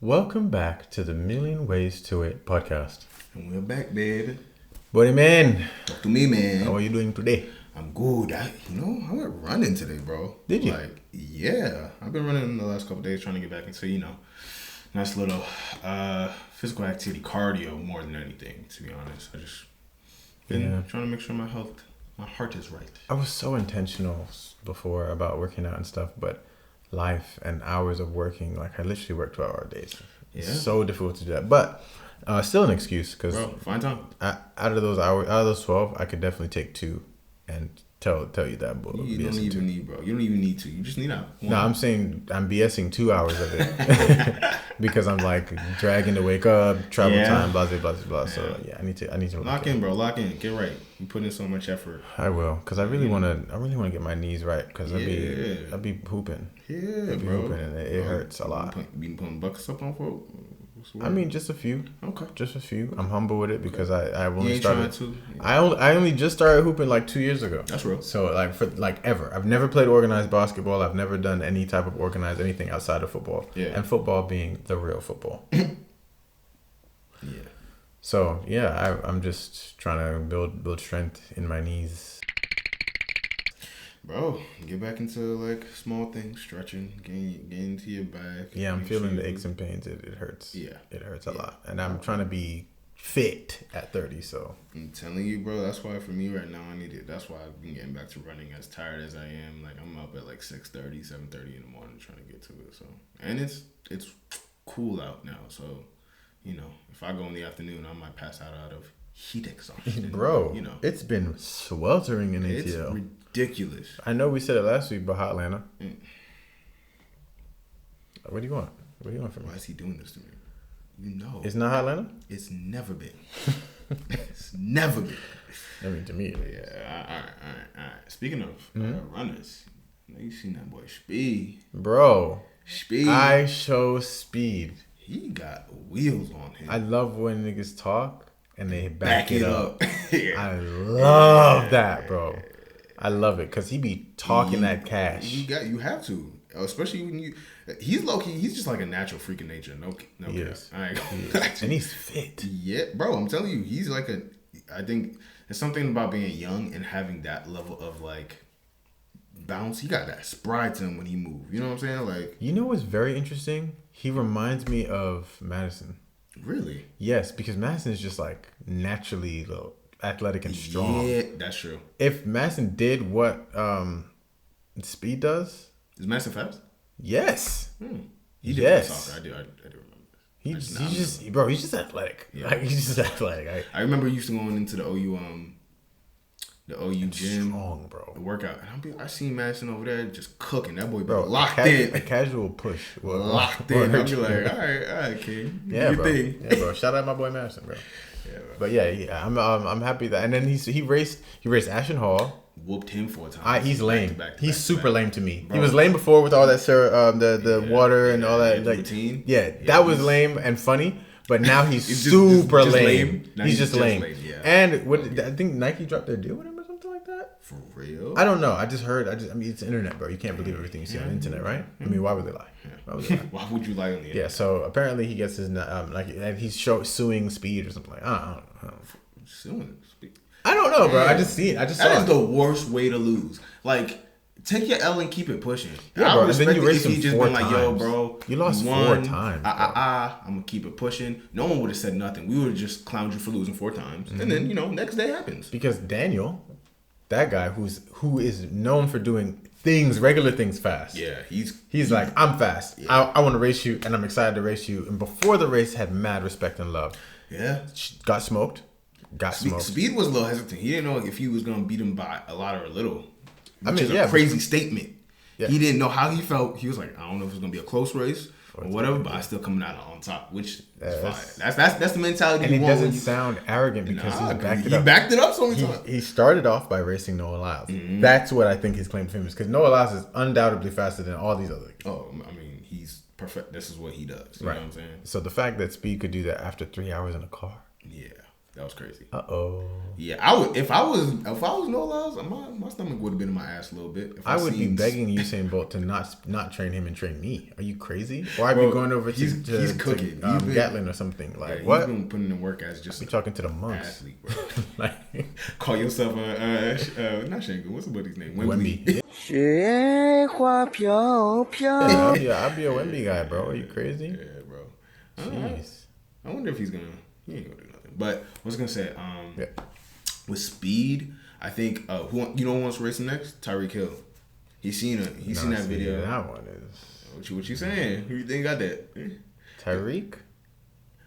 Welcome back to the Million Ways to It podcast. And we're back, baby. Buddy man, Talk to me, man. how are you doing today? I'm good. I went running today, bro. Did you? Yeah. I've been running the last couple days trying to get back into, nice little physical activity, cardio more than anything, to be honest. I just been trying to make sure my heart is right. I was so intentional before about working out and stuff, but life and hours of working, like I literally work 12-hour days. It's so difficult to do that. But still an excuse because find time. Out of those 12, I could definitely take 2 and tell you that. You don't even need, bro. You don't even need to. You just need out. No, I'm saying I'm BSing 2 hours of it because I'm like dragging to wake up, travel time, blah blah blah blah. Yeah. So I need to lock in, bro. Lock in. Get right. You put in so much effort. I will, because I really want to get my knees right because I be hooping. Yeah, bro. Hooping and it hurts a lot. Been putting buckets up on for. I mean, just a few. Okay. Just a few. I'm humble with it because I only ain't started. to. I only just started hooping like 2 years ago. That's real. So ever. I've never played organized basketball. I've never done any type of organized anything outside of football. Yeah. And football being the real football. Yeah. So I'm just trying to build strength in my knees. Bro, get back into like small things, stretching, getting into your back. Yeah, I'm feeling the aches and pains. It hurts. Yeah. It hurts a lot. And I'm trying to be fit at 30, so. I'm telling you, bro, that's why for me right now, that's why I've been getting back to running as tired as I am. Like, I'm up at like 6:30, 7:30 in the morning trying to get to it, so. And it's cool out now, so, if I go in the afternoon, I might pass out of heat exhaustion. Bro, it's been sweltering in ATL. It's ridiculous. I know we said it last week about Atlanta. What do you want? What do you want from me? Why is he doing this to me? It's not Atlanta? It's never been. It's never been. I mean, to me. Yeah, all right. Speaking of runners, you seen that boy Speed. Bro. Speed. I show Speed. He got wheels on him. I love when niggas talk and they back it up. Yeah. I love that, bro. I love it because he be talking that cash. You have to, especially when he's low key. He's just like a natural freak of nature. No he cap. is. And he's fit. Yeah, bro. I'm telling you, he's like I think there's something about being young and having that level of like bounce. He got that sprite to him when he moves. You know what I'm saying? Like, what's very interesting? He reminds me of Madison. Really? Yes, because Madison is just like naturally athletic and strong. Yeah, that's true. If Madison did what Speed does, is Madison fast? Yes. He did play soccer. I do remember this. He's just athletic. Yeah. Like, he's just athletic. I remember used to going into the OU gym, strong, bro. The workout, and I seen Madison over there just cooking. That boy, locked in. A casual push, locked in. I'd be like, all right, King. Yeah, bro. Yeah, bro. Shout out my boy Madison, bro. Yeah, bro. But I'm happy that. And then he raced Ashton Hall. Whooped him 4 times. He's lame. He's super lame to me. Bro. He was lame before with all that the water and all that. Like, routine. Yeah, that was lame and funny. But now he's super lame. He's just lame. Yeah. And I think Nike dropped their deal with him or something like that. For real? I don't know. I mean, it's the internet, bro. You can't believe everything you see on the internet, right? I mean, why would they lie? Why would you lie on the internet? Yeah. So apparently he gets his and he's suing Speed or something like. I don't know. Suing Speed. I don't know, bro. I just see it. That is the worst way to lose. Like, take your L and keep it pushing. Yeah, bro. And then you raced him if he just 4 been like, yo, bro, you lost 4 times. I'm gonna keep it pushing. No one would have said nothing. We would have just clowned you for losing 4 times, and then next day happens. Because Daniel, that guy who is known for doing regular things fast. Yeah, he's like, I'm fast. Yeah. I want to race you, and I'm excited to race you. And before the race, had mad respect and love. Yeah, got smoked. Speed was a little hesitant. He didn't know if he was gonna beat him by a lot or a little. Which is a crazy statement. Yeah. He didn't know how he felt. He was like, I don't know if it's gonna be a close race or whatever, but I still coming out on top, which is fine. That's the mentality. And he doesn't sound arrogant because he backed it up so many times. He started off by racing Noah Lyles. Mm-hmm. That's what I think his claim to fame is, because Noah Lyles is undoubtedly faster than all these other. Oh, I mean, he's perfect. This is what he does. You know what I'm saying? So the fact that Speed could do that after 3 hours in a car. Yeah. That was crazy. Yeah, I would if I was Noah Lyles, my stomach would have been in my ass a little bit. I would be begging Usain Bolt to not train him and train me. Are you crazy? Or I'd be going over to cooking. Gatlin or something. Like yeah, what? He's been putting in work as just be talking to the monks. Athlete, bro. Like call yourself not Shango. What's the buddy's name? Wemby. Yeah, I'll be a Wemby guy, bro. Are you crazy? Yeah, bro. Jeez. I wonder if he ain't gonna do nothing. But I was gonna say, with speed, I think who wants to race him next? Tyreek Hill. He's seen that video. That one is. What you saying? Who you think got that? Tyreek.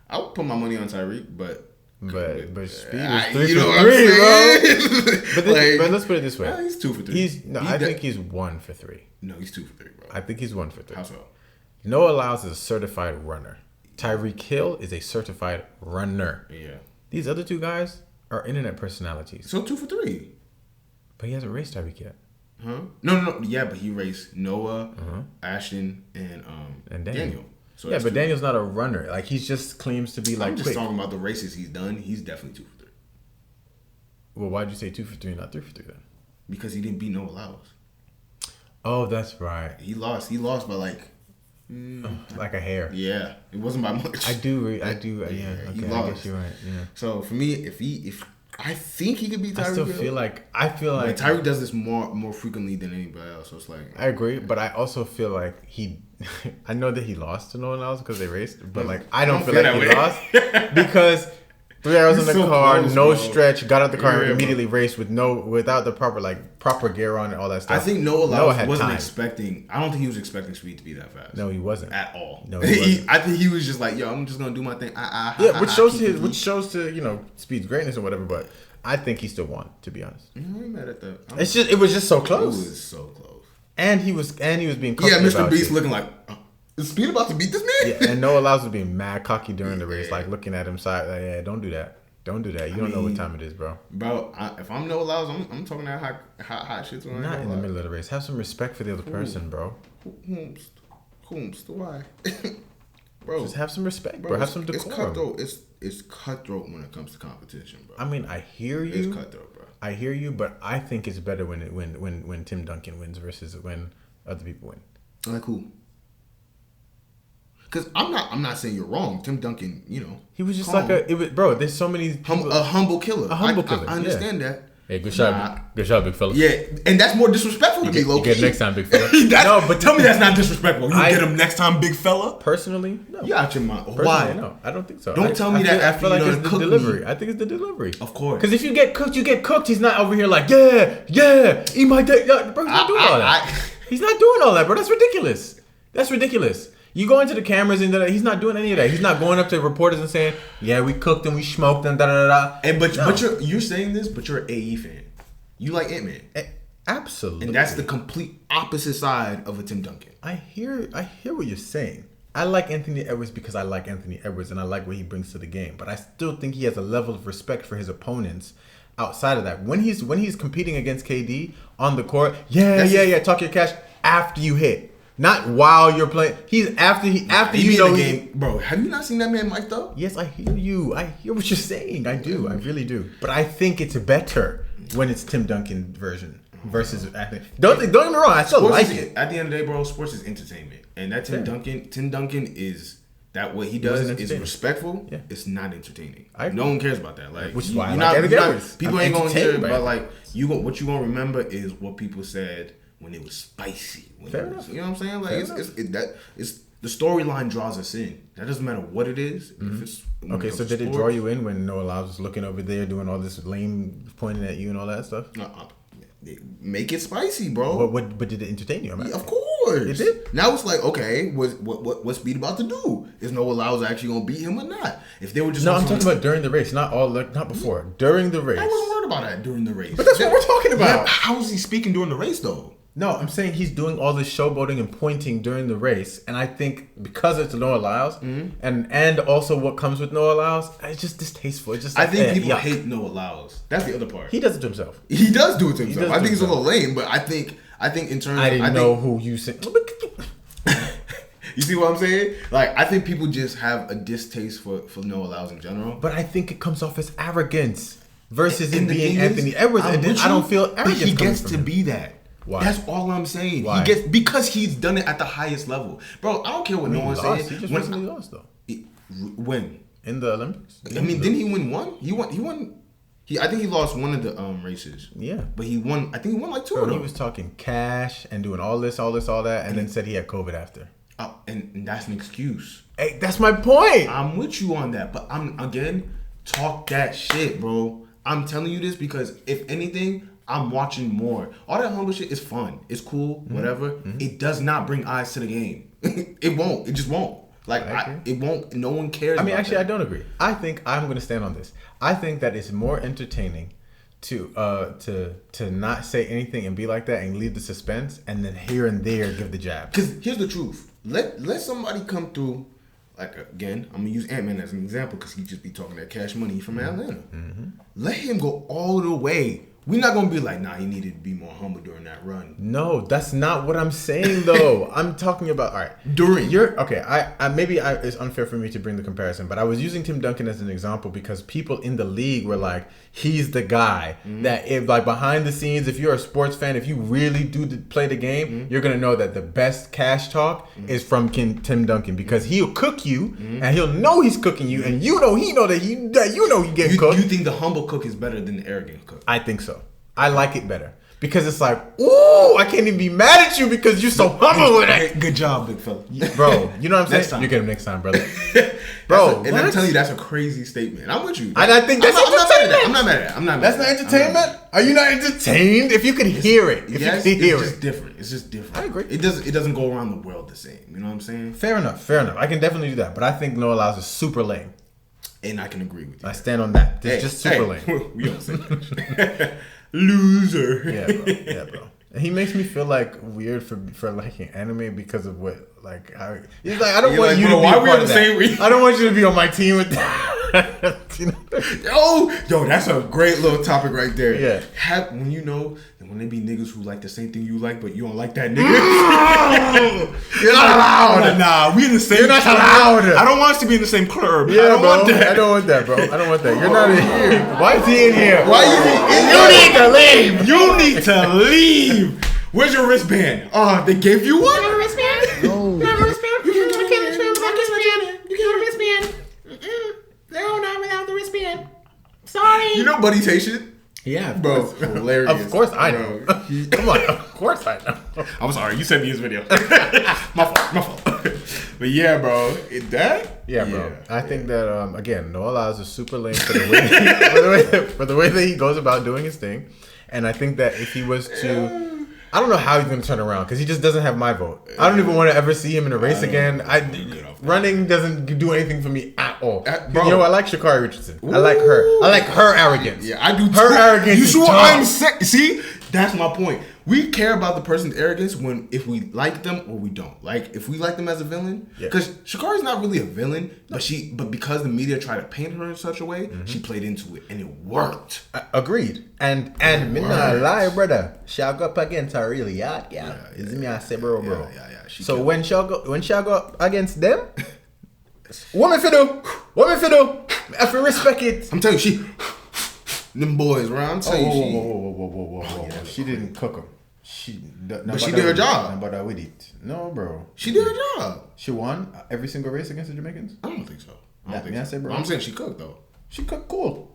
I would put my money on Tyreek, but speed is 3 for 3, bro. But let's put it this way. He's 2 for 3. I think he's 1 for 3. No, he's 2 for 3, bro. I think he's 1 for 3. How so? Noah Lyles is a certified runner. Tyreek Hill is a certified runner. Yeah. These other two guys are internet personalities. So 2 for 3. But he hasn't raced Tyreek yet. Huh? No. Yeah, but he raced Noah, Ashton, and Daniel. So yeah, but Daniel's not a runner. Like he just claims to be like. I'm just quick. talking about the races he's done. He's definitely 2 for 3. Well, why'd you say 2 for 3, not 3 for 3 then? Because he didn't beat Noah Lyles. Oh, that's right. He lost by like a hair. Yeah, it wasn't by much. Yeah. Okay, he lost. I guess you're right. Yeah. So for me, if I think he could beat Tyreek. I feel like Tyreek does this more frequently than anybody else. So it's like I agree, but I also feel like I know that he lost to no one else because they raced, but like I don't feel like he lost because 3 hours in the car, close, no stretch, got out the car and immediately raced without the proper gear on and all that stuff. I think Noah wasn't expecting. I don't think he was expecting speed to be that fast. No, he wasn't at all. No, he wasn't. I think he was just like, yo, I'm just gonna do my thing. Which shows to Speed's greatness or whatever. But I think he still won, to be honest. I ain't mad at that. It was just so close. It was so close. And he was being cocky. Yeah, Mr. Beast looking like. Is Speed about to beat this man? Yeah, and Noah Lyles was being mad cocky during the race, like looking at him side. Like, yeah, don't do that. Don't do that. You don't know what time it is, bro. Bro, if I'm Noah Lyles, I'm talking that hot shit to him. Not in the middle of the race. Have some respect for the other person, bro. Why? Bro, just have some respect, bro. Have some decorum. It's cutthroat. It's cutthroat when it comes to competition, bro. I mean, I hear you. It's cutthroat, bro. I hear you, but I think it's better when Tim Duncan wins versus when other people win. Like who? Because I'm not saying you're wrong. Tim Duncan, he was just bro. There's so many people, a humble killer. I understand that. Hey, good shot, big fella. Yeah, and that's more disrespectful to me, low key. Get next time, big fella. No, but tell me that's not disrespectful. You get him next time, big fella. Personally, no. You out your mind. Why? No, I don't think so. Don't tell me that after you done cooked delivery. I think it's the delivery. Of course. Because if you get cooked, you get cooked. He's not over here like eat my dick. Bro, he's not doing all that. He's not doing all that, bro. That's ridiculous. You go into the cameras and he's not doing any of that. He's not going up to reporters and saying, "Yeah, we cooked and we smoked and da da da." And but you're saying this, but you're an AE fan. You like Ant-Man. Absolutely. And that's the complete opposite side of a Tim Duncan. I hear what you're saying. I like Anthony Edwards because I like Anthony Edwards and I like what he brings to the game. But I still think he has a level of respect for his opponents outside of that. When he's competing against KD on the court, talk your cash after you hit. Not while you're playing. He's after the game. Bro, have you not seen that man mic'd up? Yes, I hear you. I hear what you're saying. I do. I really do. But I think it's better when it's Tim Duncan version versus acting. Don't get me wrong. I still like it. At the end of the day, bro, sports is entertainment, and that Tim Duncan is that what he does is respectful. Yeah. It's not entertaining. No one cares about that. Like, which is why people ain't gonna care. But like, what you gonna remember is what people said when it was spicy. You know what I'm saying? Like, it's the storyline draws us in. That doesn't matter what it is. Mm-hmm. Okay, so did it draw you in when Noah Lyles was looking over there doing all this lame pointing at you and all that stuff? Make it spicy, bro. But did it entertain you? Of course. It did? Now it's like, okay, what's Speed about to do? Is Noah Lyles actually gonna beat him or not? If they were just I'm talking about during the race, not before. During the race. I wasn't worried about that during the race. But that's what we're talking about. How is he speaking during the race though? No, I'm saying he's doing all this showboating and pointing during the race, and I think because it's Noah Lyles, and also what comes with Noah Lyles, it's just distasteful. It's just I think people hate Noah Lyles. That's the other part. He does it to himself. He does do it to himself. I think he's a little lame, but I think in terms. I didn't know who you said. You see what I'm saying? Like, I think people just have a distaste for Noah Lyles in general. But I think it comes off as arrogance versus him the being thing Anthony Edwards. And then I don't feel arrogance. But he gets coming to from be that. Why? That's all I'm saying. Why? Because he's done it at the highest level, bro. I don't care what no one's saying. He just recently lost though. When in the Olympics. I mean, didn't he win one? He won. I think he lost one of the races. Yeah, but he won. I think he won like two Bro, of them. He was talking cash and doing all this, all that, and then said he had COVID after. And that's an excuse. Hey, that's my point. I'm with you on that, but talk that shit, bro. I'm telling you this because if anything, I'm watching more. All that humble shit is fun. It's cool, whatever. Mm-hmm. It does not bring eyes to the game. It won't. It just won't. Like, it won't. No one cares. I mean, actually, I don't agree. I think I'm going to stand on this. I think that it's more entertaining to not say anything and be like that and leave the suspense and then here and there give the jab. Because here's the truth. Let somebody come through. Like, again, I'm going to use Ant-Man as an example because he just be talking that cash money from Atlanta. Mm-hmm. Let him go all the way. We're not going to be like, nah, he needed to be more humble during that run. No, that's not what I'm saying, though. I'm talking about, all right. It's unfair for me to bring the comparison, but I was using Tim Duncan as an example because people in the league were like, he's the guy that if, like, behind the scenes, if you're a sports fan, if you really do play the game, you're going to know that the best cash talk is from Tim Duncan because he'll cook you and he'll know he's cooking you and he know that he getting cooked. You think the humble cook is better than the arrogant cook? I think so. I like it better. Because it's like, ooh, I can't even be mad at you because you're so humble with it. Good job, big fella. Bro, you know what I'm saying? Next time. You get him next time, brother. Bro, and I'm telling you, that's a crazy statement. I'm with you. And I think that's entertainment. I'm not mad at that. That's not entertainment? Are you not entertained? If you could hear it. It's just different. It's just different. I agree. It doesn't go around the world the same. You know what I'm saying? Fair enough. I can definitely do that. But I think Noah Lyles is super lame. And I can agree with you. I stand on that. It's just super lame. We don't say that. Loser. Yeah, bro. And he makes me feel like weird for liking anime because of what he's like, I don't want you to be a part of that. I don't want you to be on my team with that. Yo, that's a great little topic right there. Yeah. When they be niggas who like the same thing you like, but you don't like that nigga. You're not allowed. Nah, we in the same. You're not allowed. I don't want us to be in the same club. Yeah, I don't want that. I don't want that, bro. I don't want that. You're not in here. Why is he in here? Why you need to leave? You need to leave. Where's your wristband? They gave you one? You have a wristband? No. You have a wristband? You can't wristband. You can't wristband. No, not without the wristband. Sorry. You know Buddy's Haitian? Yeah, bro. Hilarious. Of course I know. Come on, of course I know. I'm sorry, you sent me his video. My fault. But yeah, bro. Yeah, bro. I think that again, Noah Lyles is super lame for the way that he goes about doing his thing. And I think that if he was to I don't know how he's going to turn around because he just doesn't have my vote. I don't even want to ever see him in a race again. Running doesn't do anything for me at all. Bro. I like Sha'Carri Richardson. Ooh. I like her arrogance. Yeah, I do too. Her arrogance. You see what I'm saying? See? That's my point. We care about the person's arrogance if we like them or we don't. Like, if we like them as a villain, because Sha'Carri's not really a villain, but because the media tried to paint her in such a way, she played into it and it worked. Agreed. And me not lie, brother. She'll go up against her really, yeah. Is me I say, bro. Yeah. So when she'll go up against them, what me fi do? I feel respect it. I'm telling you, them boys, right? I'm telling you, whoa. She didn't cook them. But she did her job. But I with it. No, bro. She did her job. She won every single race against the Jamaicans? I don't think so. Bro. I'm saying she cooked, though. She cooked cool.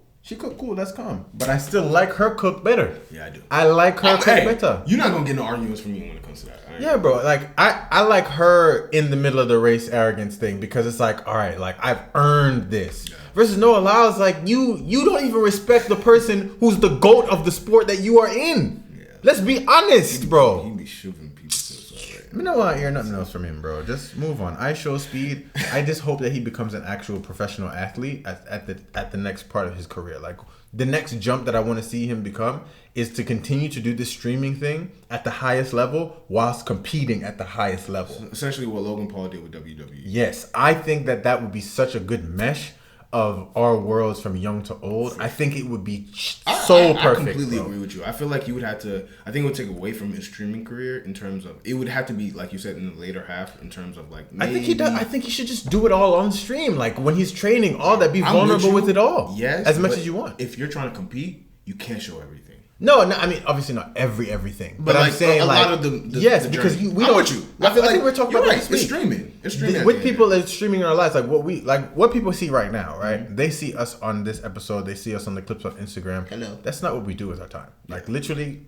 That's calm. But I still like her cook better. Yeah, I do. I like her cook better. You're not going to get no arguments from me when it comes to that. Yeah, bro. Like, I like her in the middle of the race arrogance thing because it's like, all right, like, I've earned this. Yeah. Versus Noah Lyles, like, you don't even respect the person who's the GOAT of the sport that you are in. Yeah. Let's be honest, bro. He be shooting people to himself right now. You know what? I hear nothing else from him, bro. Just move on. I show speed. I just hope that he becomes an actual professional athlete at the next part of his career. Like, the next jump that I want to see him become is to continue to do this streaming thing at the highest level whilst competing at the highest level. Essentially what Logan Paul did with WWE. Yes. I think that would be such a good mesh of our worlds from young to old, I think it would be so perfect. I completely bro. agree with you. I feel like you would have to. I think it would take away from his streaming career in terms of it would have to be like you said in the later half in terms of like. Maybe, I think he does. I think he should just do it all on stream, like when he's training, all that. Be vulnerable with it all, yes, as much as you want. If you're trying to compete, you can't show everything. No, I mean obviously not everything, but like, I'm saying a like lot of the yes, the because journey. we I'm don't. with you. I feel like we're talking about right. this It's week. streaming. It's streaming With people that are streaming in our lives, like what people see right now, right? Mm-hmm. They see us on this episode. They see us on the clips on Instagram. Hello. That's not what we do with our time. Like literally,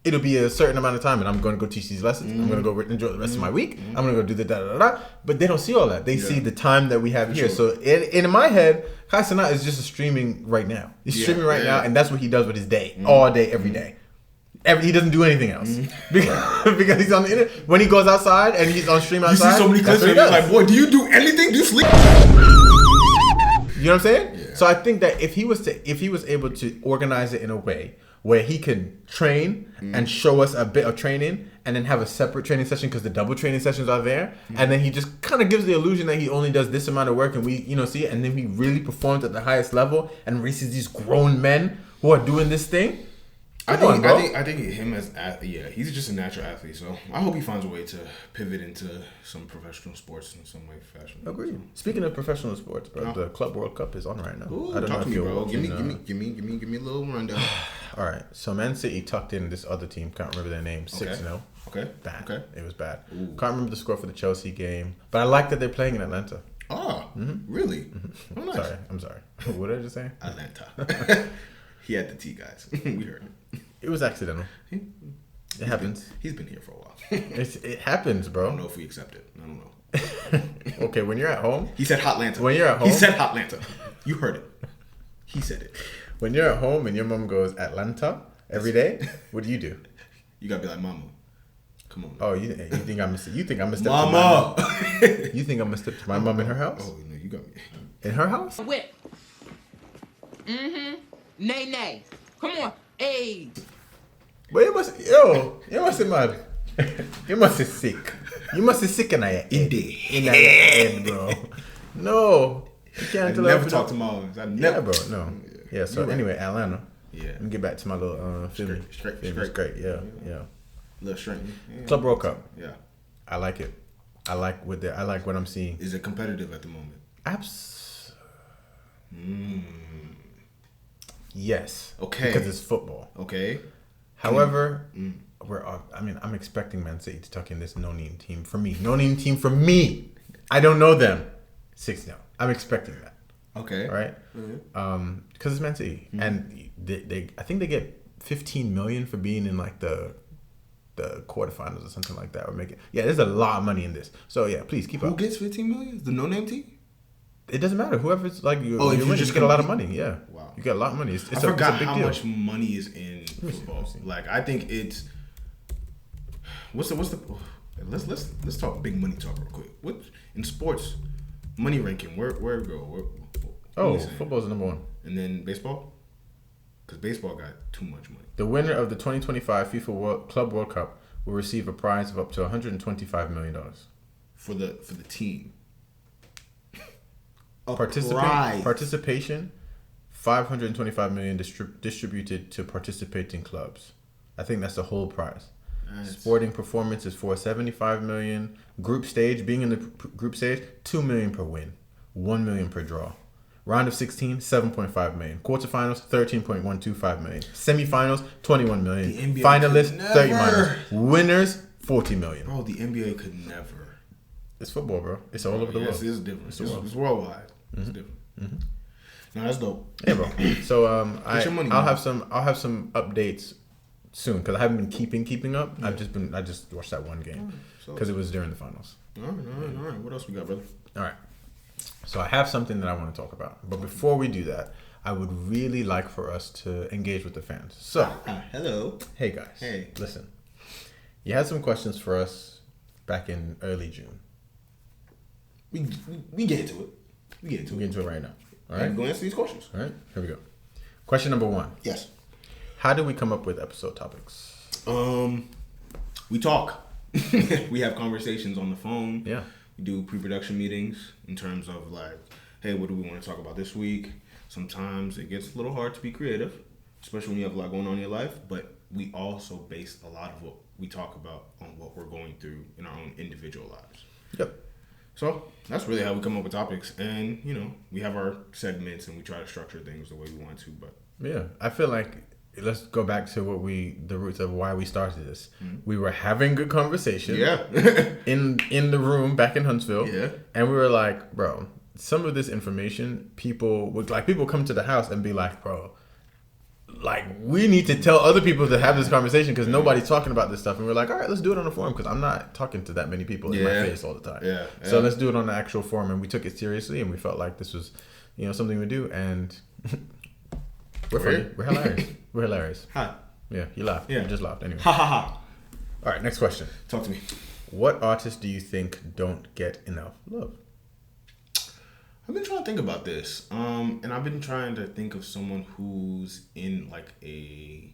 it'll be a certain amount of time, and I'm going to go teach these lessons. I'm going to go enjoy the rest of my week. I'm going to go do the da da da. But they don't see all that. They see the time that we have here. sure. So in my head, Kai Cenat is just streaming right now. He's streaming right now, and that's what he does with his day, all day, every day. He doesn't do anything else because he's on the internet. When he goes outside and he's on stream You outside, see so many that's clips what and he you're does. like, boy, do you do anything? Do you sleep? You know what I'm saying? Yeah. So I think that if he was able to organize it in a way where he could train and show us a bit of training and then have a separate training session because the double training sessions are there, and then he just kind of gives the illusion that he only does this amount of work and we see it, and then he really performs at the highest level and races these grown men who are doing this thing. I think him as he's just a natural athlete. So I hope he finds a way to pivot into some professional sports in some way, fashion. Agreed. Speaking of professional sports, bro, the Club World Cup is on right now. Ooh, I don't know talk if to me, you're bro. watching, Give me a little rundown. All right, so Man City tucked in this other team. Can't remember their name. 6-0. Okay. Bad. Okay. It was bad. Ooh. Can't remember the score for the Chelsea game, but I like that they're playing in Atlanta. Oh, really? Oh, nice. I'm sorry. What did I just say? Atlanta. He had the T, guys. We heard him. It was accidental. It happens. He's been here for a while. It happens, bro. I don't know if we accept it. I don't know. Okay, when you're at home. He said Hotlanta. When you're at home. He said Hotlanta. You heard it. He said it. When you're at home and your mom goes Atlanta every day, what do? You gotta be like, Mama. Come on. Oh, you think I'm a You think I'm a step Mama. to my mom? You think I'm a step to my mom in her house? Oh no, you got me. In her house? Whip. Nay. Come on. Hey. But you must be mad. You must be sick. You must be sick in your head. In the In your head, bro. No. You can't I tell never her talk to moms. I Yeah, never. bro. No. Yeah. So anyway, Atlanta. Yeah. Let me get back to my little film. Straight. Yeah. Little strength. Yeah. Club World Cup. Yeah. I like it. I like what I'm seeing. Is it competitive at the moment? Yes. Okay. Because it's football. Okay. However, I'm expecting Man City to tuck in this no-name team for me. No-name team for me. I don't know them. 6-0. I'm expecting that. Okay. All right. Because it's Man City, and they I think they get 15 million for being in like the quarterfinals or something like that, or make it. Yeah, there's a lot of money in this. So yeah, please keep up. Who gets 15 million? The no-name team? It doesn't matter. Whoever's like you, if you just get a lot of money. Yeah. Wow. You get a lot of money. It's I a forgot big how deal. much money is in football. Like I think it's what's the let's talk big money talk real quick. What in sports money ranking? Where go? Football's the number one. And then baseball, because baseball got too much money. The winner of the 2025 FIFA Club World Cup will receive a prize of up to $125 million. For the team. Participation, $525 million distributed to participating clubs. I think that's the whole prize. Nice. Sporting performance is $475 million. Group stage, being in the group stage, $2 million per win, $1 million per draw. Round of 16, $7.5 million. Quarterfinals, $13.125 million. Semifinals, $21 million. Finalists, $30 million. Winners, $40 million. Bro, the NBA could never. It's football, bro. It's all over the world. It's different. It's worldwide. It's different. No, that's dope. Yeah, bro. So I'll have some updates soon because I haven't been keeping up. Yeah. I just watched that one game because it was during the finals. All right. What else we got, brother? All right. So I have something that I want to talk about, but before we do that, I would really like for us to engage with the fans. So, hello. Hey guys. Hey. Listen. You had some questions for us back in early June. We get into it. We get into it right now. All right. Go answer these questions. All right. Here we go. Question number 1. Yes. How do we come up with episode topics? We talk. We have conversations on the phone. Yeah. We do pre-production meetings in terms of like hey, what do we want to talk about this week? Sometimes it gets a little hard to be creative, especially when you have a lot going on in your life. But we also base a lot of what we talk about on what we're going through in our own individual lives. Yep. So that's really how we come up with topics. And, you know, we have our segments and we try to structure things the way we want to. But yeah, I feel like let's go back to the roots of why we started this. Mm-hmm. We were having good conversation. Yeah. in the room back in Huntsville. Yeah. And we were like, bro, some of this information, people come to the house and be like, bro, like we need to tell other people to have this conversation because nobody's talking about this stuff. And we're like, all right, let's do it on the forum because I'm not talking to that many people in my face all the time. Yeah. So let's do it on the actual forum. And we took it seriously and we felt like this was, you know, something we do. And we're funny. We're hilarious. We're hilarious. Hi. Yeah, you laughed. Yeah. You just laughed anyway. Ha ha ha. All right, next question. Talk to me. What artists do you think don't get enough love? I've been trying to think about this. And I've been trying to think of someone who's in like in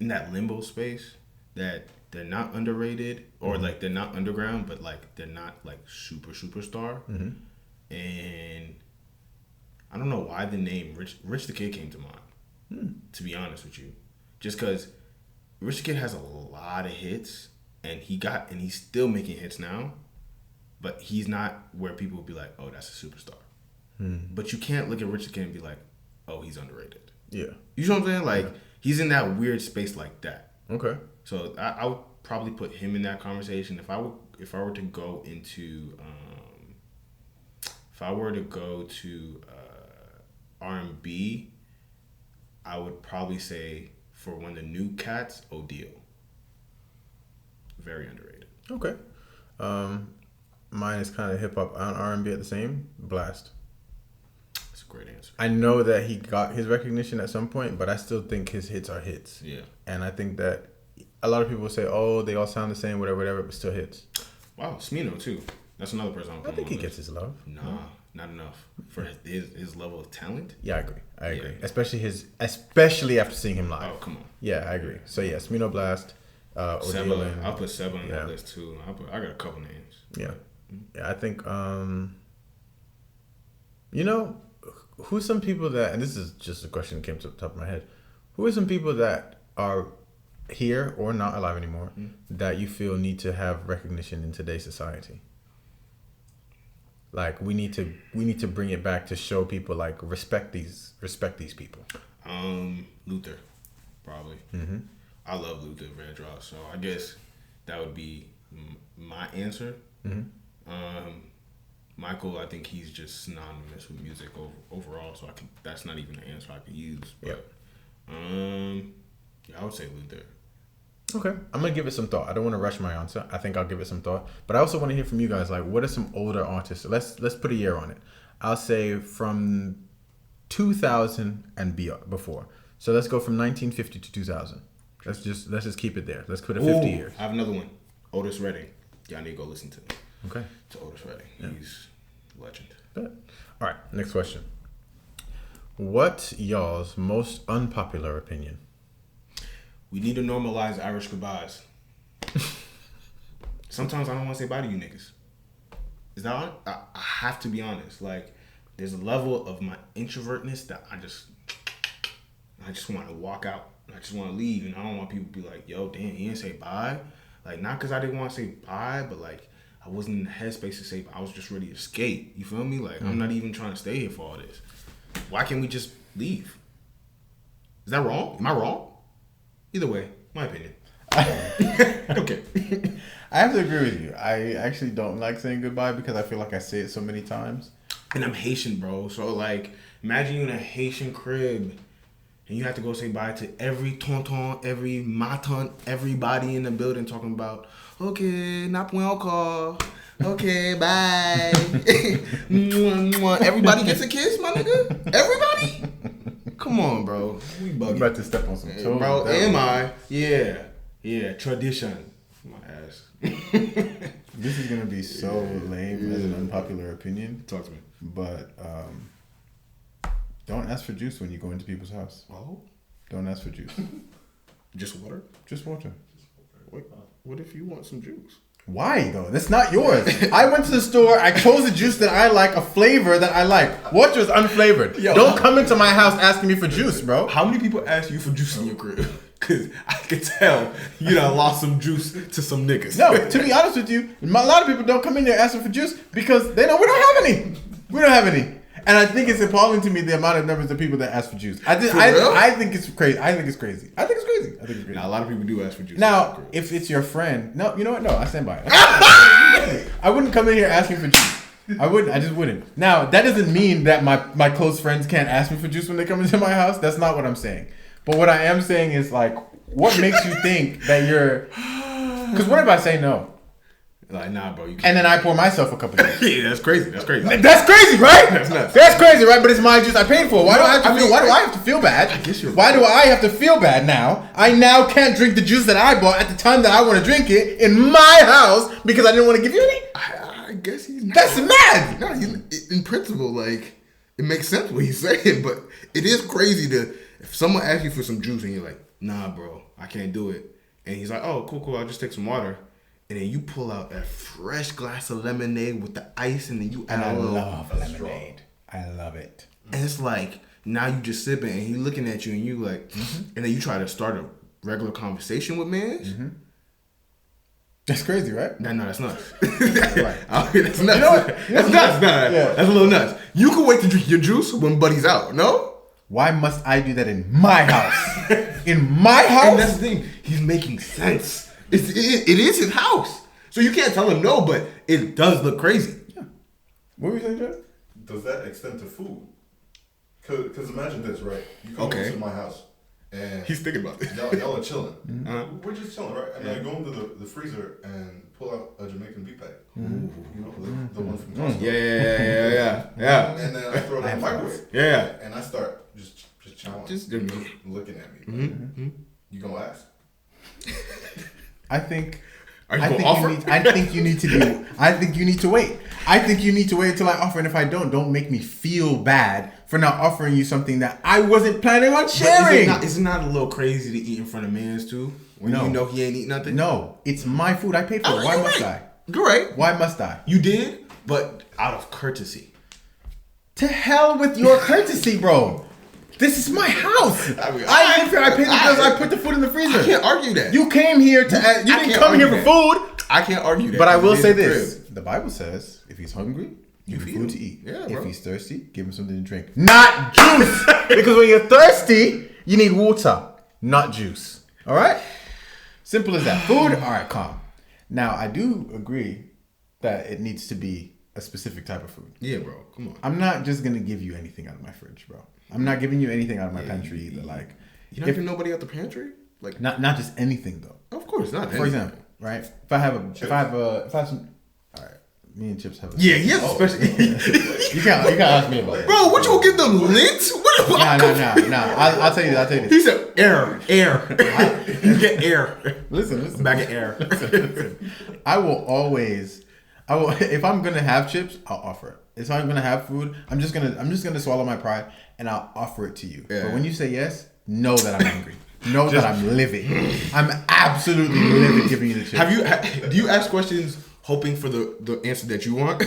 that limbo space that they're not underrated or like they're not underground, but like they're not like superstar. Mm-hmm. And I don't know why the name Rich the Kid came to mind, to be honest with you. Just because Rich the Kid has a lot of hits and he's still making hits now. But he's not where people would be like, oh, that's a superstar. But you can't look at Richard Kid and be like, oh, he's underrated. Yeah. You know what I'm saying? Like, he's in that weird space like that. Okay. So I would probably put him in that conversation. If I were to go into R&B, I would probably say for one of the new cats, Odile. Very underrated. Okay. Mine is kind of hip hop and R&B at the same. Blast. That's a great answer. I know that he got his recognition at some point, but I still think his hits are hits. Yeah. And I think that a lot of people say, oh, they all sound the same, whatever, but still hits. Wow, Smino too. That's another person. I think he gets his love. Nah, not enough for his level of talent. Yeah, I agree. Yeah. Especially after seeing him live. Oh, come on. Yeah, I agree. So yeah, Smino, Blast, Odile, Seba, and I'll put Seba on that list too. I got a couple names. Yeah. Yeah, I think, you know, who's some people that, and this is just a question that came to the top of my head, who are some people that are here or not alive anymore that you feel need to have recognition in today's society? Like we need to bring it back to show people like respect these people. Luther, probably. Mm-hmm. I love Luther Vandross, so I guess that would be my answer. Mm-hmm. Michael, I think he's just synonymous with music overall, so that's not even an answer I could use. But I would say Luther. Okay, I'm gonna give it some thought. I don't want to rush my answer. I think I'll give it some thought, but I also want to hear from you guys. Like, what are some older artists? Let's put a year on it. I'll say from 2000 and before. So let's go from 1950 to 2000. Let's just keep it there. Let's put it 50 years. I have another one. Otis Redding. Y'all need to go listen to. Okay. To Otis Redding. Yeah. He's a legend. All right. Next question. What's y'all's most unpopular opinion? We need to normalize Irish goodbyes. Sometimes I don't want to say bye to you niggas. Is that on? I have to be honest. Like, there's a level of my introvertness that I just want to walk out. I just want to leave, and I don't want people to be like, yo, damn, he didn't say bye. Like, not because I didn't want to say bye, but like, I wasn't in the headspace to say bye. I was just ready to skate. You feel me? Like, I'm not even trying to stay here for all this. Why can't we just leave? Is that wrong? Am I wrong? Either way, my opinion. I don't care. I have to agree with you. I actually don't like saying goodbye because I feel like I say it so many times. And I'm Haitian, bro. So, like, imagine you in a Haitian crib and you have to go say bye to every tonton, every maton, everybody in the building talking about, okay, not point encore. Okay, bye. Everybody gets a kiss, my nigga? Everybody? Come on, bro. We bugging. I'm about to step on some toes. Bro, am I? Yeah. Tradition. My ass. This is going to be so lame as an unpopular opinion. Talk to me. But don't ask for juice when you go into people's house. Oh? Don't ask for juice. Just water? Just water. What if you want some juice? Why though? That's not yours. I went to the store. I chose a juice that I like, a flavor that I like. What was unflavored? Yo, don't come into my house asking me for juice, bro. How many people ask you for juice in your crib? Because I could tell you done lost some juice to some niggas. No, to be honest with you, a lot of people don't come in there asking for juice because they know we don't have any. We don't have any. And I think it's appalling to me the amount of numbers of people that ask for juice. I think it's crazy. I think it's crazy. Now, a lot of people do ask for juice. Now, if it's your friend, no, you know what? No, I stand by it. I wouldn't come in here asking for juice. I wouldn't. I just wouldn't. Now, that doesn't mean that my close friends can't ask me for juice when they come into my house. That's not what I'm saying. But what I am saying is, like, what makes you think that you're... Because what if I say no? Like, nah, bro. You can't. And then I pour myself a cup of juice. Yeah, that's crazy. That's crazy. That's crazy, right? That's nuts. That's crazy, right? But it's my juice I paid for. Why do I have to feel bad? I guess you're Why do I have to feel bad now? I now can't drink the juice that I bought at the time that I want to drink it in my house because I didn't want to give you any? I guess he's not. That's mad. No, in principle, like, it makes sense what he's saying, but it is crazy to... If someone asks you for some juice and you're like, nah, bro, I can't do it. And he's like, oh, cool, I'll just take some water. And then you pull out a fresh glass of lemonade with the ice and then you add a little... I love lemonade. I love it. And it's like, now you just sipping and he's looking at you and you like... And then you try to start a regular conversation with man. That's crazy, right? No, that's nuts. Right. That's nuts. You know what? That's nuts. Yeah. That's a little nuts. You can wait to drink your juice when buddy's out, no? Why must I do that in my house? In my house? And that's the thing. He's making sense. It is his house. So you can't tell him no, but it does look crazy. Yeah. What were you saying, Joe? Does that extend to food? Because imagine this, right? You come over to my house and He's thinking about this. y'all are chilling. Uh-huh. We're just chilling, right? And I go into the freezer and pull out a Jamaican beef pack. You know, the one from Costco. Yeah. And then I throw it in the microwave. Yeah. And I start just chowing. Just looking at me. You gonna ask? I think... Are you gonna offer? I think you need to do. I think you need to wait. I think you need to wait until I offer, and if I don't make me feel bad for not offering you something that I wasn't planning on sharing. Is it not a little crazy to eat in front of mans too? When you know he ain't eat nothing? No, it's my food. I paid for it. Why must I? You're right. Why must I? You did, but out of courtesy. To hell with your courtesy, bro. This is my house. I live here. I pay the bills. I put the food in the freezer. I can't argue that. You came here to. You didn't come here for food. I can't argue that. But I will say this: the Bible says, if he's hungry, give him food to eat. Yeah, if bro. he's thirsty, give him something to drink. Not juice, because when you're thirsty, you need water, not juice. All right. Simple as that. Food. All right. Calm. Now I do agree that it needs to be a specific type of food. Yeah, bro. Come on. I'm not just gonna give you anything out of my fridge, bro. I'm not giving you anything out of my pantry either. Like, you not giving nobody out the pantry? Like, not just anything though. Of course not. For example, right? If I have some, all right. Me and Chips have. Yeah, he has a special. You can't ask me about that. Bro, what you gonna give them lint? What about? No. I'll tell you this. He said air. You get air. Listen. Bag of air. Listen. I will. If I'm gonna have chips, I'll offer it. If I'm gonna have food, I'm just gonna swallow my pride and I'll offer it to you. Yeah. But when you say yes, know that I'm hungry. Know that I'm livid. I'm absolutely livid giving you the chips. Do you ask questions hoping for the answer that you want,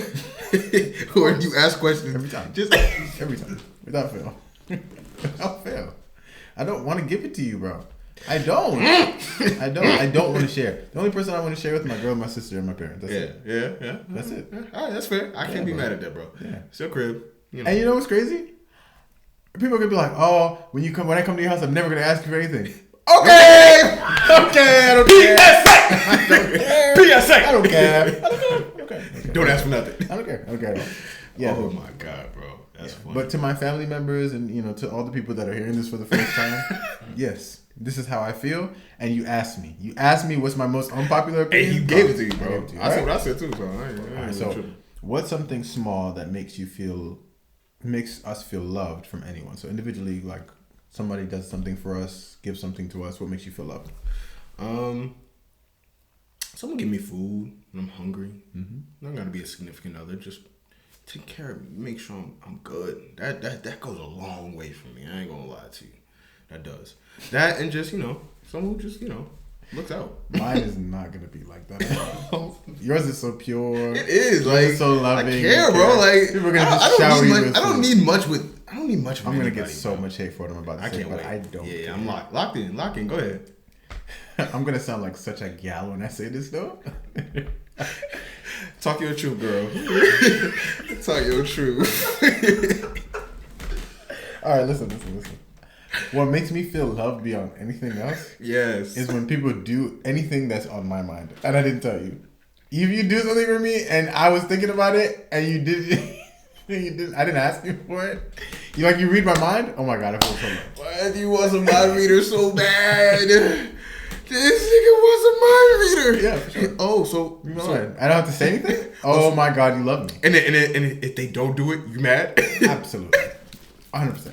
or do you ask questions every time? Just every time, without fail. Without fail. I don't want to give it to you, bro. I don't want to share. The only person I want to share with is my girl, my sister, and my parents. That's it. Yeah. That's it. All right, that's fair. I can't be mad at that, bro. Yeah. It's your crib. You know. And you know what's crazy? People are gonna be like, "Oh, when I come to your house, I'm never gonna ask you for anything." Okay, I don't care. PSA. I don't care. Okay. Don't ask for nothing. I don't care at all. Yeah. Oh my god, bro. That's funny. But to my family members and to all the people that are hearing this for the first time, yes, this is how I feel. And you asked me. You asked me what's my most unpopular opinion. Hey, he gave it to you, bro. I I said what I said too. So, so what's something small that makes us feel loved from anyone? So individually, like somebody does something for us, gives something to us. What makes you feel loved? Someone give me food when I'm hungry. Not gotta be a significant other. Just take care of me. Make sure I'm good. That goes a long way for me. I ain't gonna lie to you. That does. That and just someone who just Looks out. Mine is not gonna be like that. Yours is so pure. It is Yours like is so loving. I care, bro. Like people are gonna just shower you with. I don't need much with. I don't need much. Of I'm gonna anybody, get so much hate for what I'm about to say, can't but wait. I don't. Yeah, care. I'm locked in. Go ahead. I'm gonna sound like such a gal when I say this, though. Talk your truth, girl. Talk your truth. All right, listen. What makes me feel loved beyond anything else Yes. is when people do anything that's on my mind, and I didn't tell you. If you do something for me, and I was thinking about it, and you did, I didn't ask you for it. You read my mind. Oh my god, I feel so loved. Why do you want a mind reader so bad? This nigga was a mind reader. Yeah, for sure. Oh, so I don't have to say anything. Oh my god, you love me. And if they don't do it, you mad? Absolutely, 100%.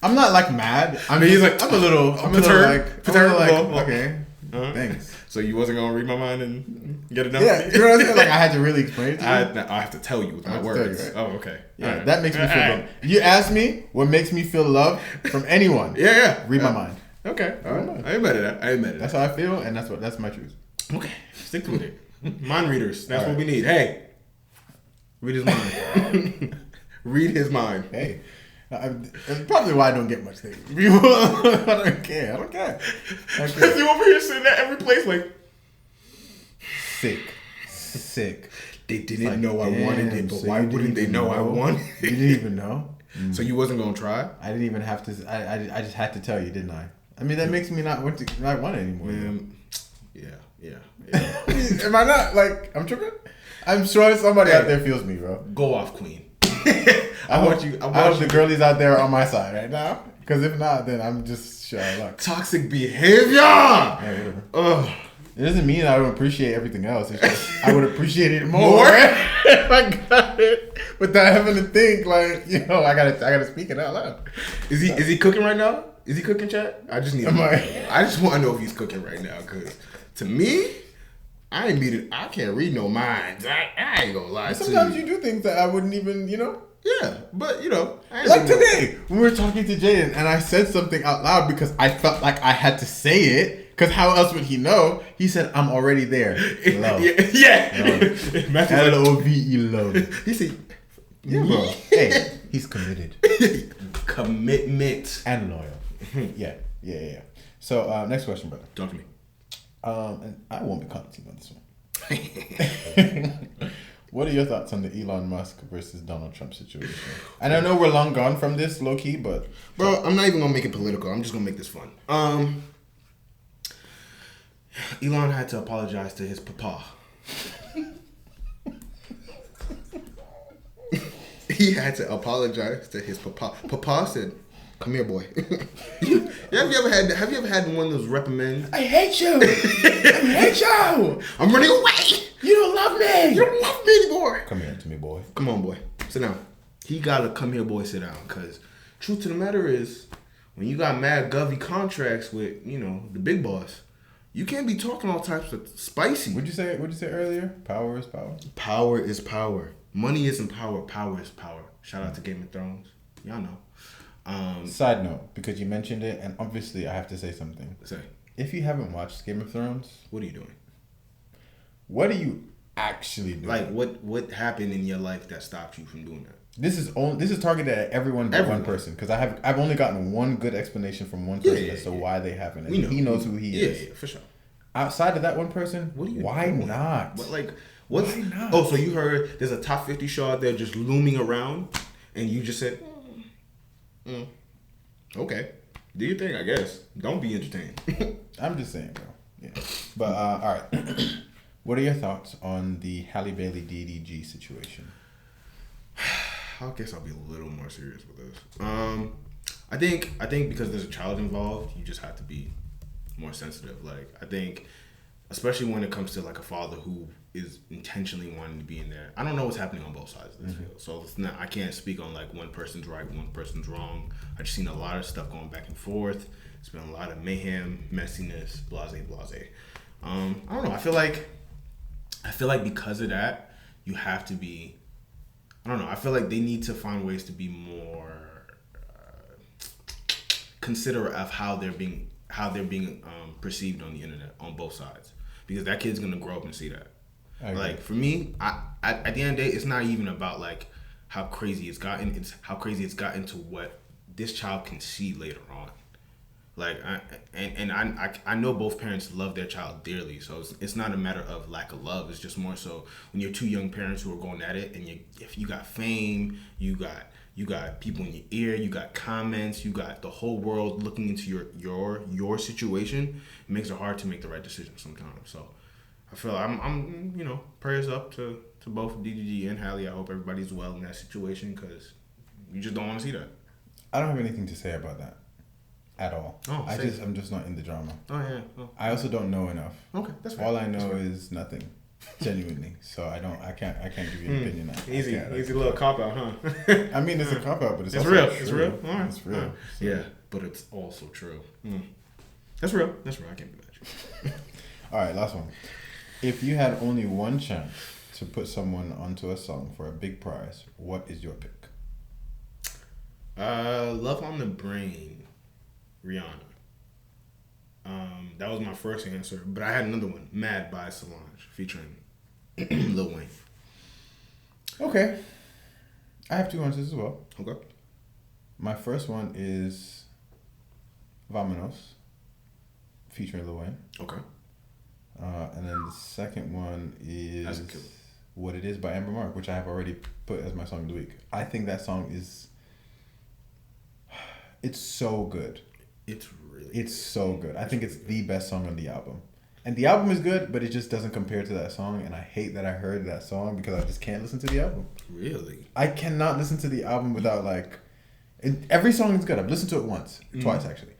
I'm not mad. I'm a little perturbed. okay. Uh-huh. Thanks. So you wasn't gonna read my mind and get it done? Yeah, you know what I'm saying? I had to really explain it to you. I have to tell you with my You, words. right? Oh, okay. Yeah, Right. that makes me feel loved. You asked me what makes me feel loved from anyone. Yeah. Read my mind. Okay. All right. I ain't mad at that. That's how I feel, and that's my truth. Okay. Stick with it. Mind readers. That's All what right. we need. Hey. Read his mind. Read his mind. Hey. That's probably why I don't get much things. I don't care. Because you over here sitting at every place like sick. They didn't know I wanted it, but why wouldn't they know I wanted it? You didn't even know. So you wasn't gonna try? I didn't even have to. I just had to tell you, didn't I? I mean, that makes me not want it anymore. Yeah. Am I not I'm tripping? I'm sure somebody out there feels me, bro. Go off, queen. I hope the girlies out there are on my side right now. Because if not, then I'm just sure of luck. Toxic behavior. Yeah, whatever. Ugh. It doesn't mean I don't appreciate everything else. It's just I would appreciate it more if I got it without having to think I gotta speak it out loud. Is he cooking right now? Is he cooking, chat? I just need. I just want to know if he's cooking right now, because to me, I can't read no minds. I ain't gonna lie. Sometimes you do things that I wouldn't even, Yeah, but like today, when we were talking to Jaden, and I said something out loud because I felt like I had to say it. Because how else would he know? He said, "I'm already there." Love. Yeah. L-O-V-E, love. He said, "Yeah, bro. Hey, he's committed, commitment, and loyal." Yeah. So next question, brother. Talk to me. And I won't be commenting on this one. What are your thoughts on the Elon Musk versus Donald Trump situation? And I know we're long gone from this, low key, but bro, I'm not even gonna make it political. I'm just gonna make this fun. Elon had to apologize to his papa. He had to apologize to his papa. Papa said, "Come here, boy." Have you ever had one of those reprimands? I hate you. I hate you. I'm running away. You don't love me. You don't love me anymore. Come here to me, boy. Come on, boy. Sit down. He gotta come here, boy. Sit down. Cause truth to the matter is, when you got mad govy contracts with the big boss, you can't be talking all types of spicy. What'd you say earlier? Power is power. Power is power. Money isn't power. Power is power. Shout out to Game of Thrones. Y'all know. Side note, because you mentioned it, and obviously I have to say something. Say. If you haven't watched Game of Thrones, What are you doing? What are you actually doing? Like what happened in your life that stopped you from doing that? This is targeted at everyone but one person, because I've only gotten one good explanation from one person as to why they haven't. And he knows who he is. Yeah, for sure. Outside of that one person, why not? Why not? Oh, so you heard there's a top 50 show out there just looming around, and you just said, okay, do your thing, I guess. Don't be entertained. I'm just saying, bro. Yeah. But all right, what are your thoughts on the Halle Bailey DDG situation? I guess I'll be a little more serious with this. I think because there's a child involved, you just have to be more sensitive. I think, especially when it comes to a father who is intentionally wanting to be in there. I don't know what's happening on both sides of this field, so I can't speak on one person's right, one person's wrong. I just seen a lot of stuff going back and forth. It's been a lot of mayhem, messiness, blase. I don't know. I feel like because of that, you have to be. I don't know. I feel like they need to find ways to be more considerate of how they're being how they're being perceived on the internet on both sides, because that kid's gonna grow up and see that. Like for me, I at the end of the day, it's not even about like how crazy it's gotten. It's how crazy it's gotten to what this child can see later on. Like I know both parents love their child dearly, so it's not a matter of lack of love. It's just more so when you're two young parents who are going at it, and if you got fame, you got people in your ear, you got comments, you got the whole world looking into your situation. It makes it hard to make the right decision sometimes. So I feel I'm prayers up to both DDG and Hallie. I hope everybody's well in that situation, because you just don't want to see that. I don't have anything to say about that at all. Oh, I'm just not in the drama. Oh yeah. Oh. I also don't know enough. Okay, that's fair. All I know is nothing, genuinely. So I can't give you an opinion. Easy little cop out, huh? I mean, it's a cop out, but it's also real. true. It's real. All right. It's real. So. Yeah, but it's also true. That's real. That's real. I can't be mad at you. All right, last one. If you had only one chance to put someone onto a song for a big prize, what is your pick? Love on the Brain, Rihanna. That was my first answer, but I had another one, Mad by Solange, featuring Lil Wayne. Okay. I have two answers as well. Okay. My first one is Vamonos, featuring Lil Wayne. Okay. And then the second one That's is a killer. What It Is by Amber Mark, which I have already put as my song of the week. I think that song is... It's so good. It's so good. I think it's the best song on the album. And the album is good, but it just doesn't compare to that song. And I hate that I heard that song because I just can't listen to the album. Really? I cannot listen to the album without like... every song is good. I've listened to it once. Twice, actually.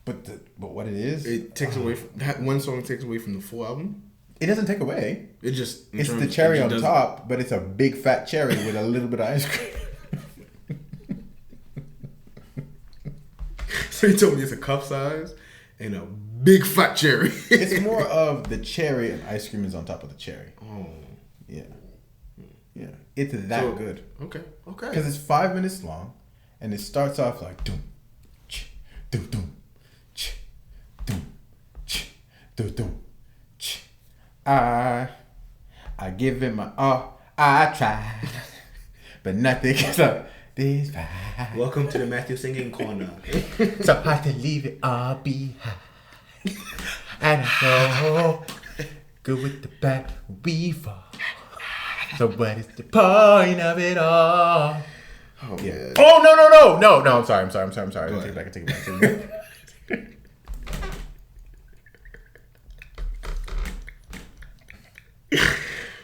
But what it is... It takes away from... That one song takes away from the full album? It doesn't take away. It just... It's the cherry on top, but it's a big fat cherry with a little bit of ice cream. So you told me it's a cup size and a big fat cherry. It's more of the cherry and ice cream is on top of the cherry. Oh. Yeah. Yeah. It's that good. Okay. Because it's 5 minutes long and it starts off like doom, ch, doom, doom, ch, doom, ch, doom, doom, ch. I give it my all. I tried, but nothing is like this fine. Welcome to the Matthew singing corner. So hard to leave it all behind. And I know good with the bad we fall. So what is the point of it all? Oh, yeah. man. Oh no! I'm sorry. I take it back. I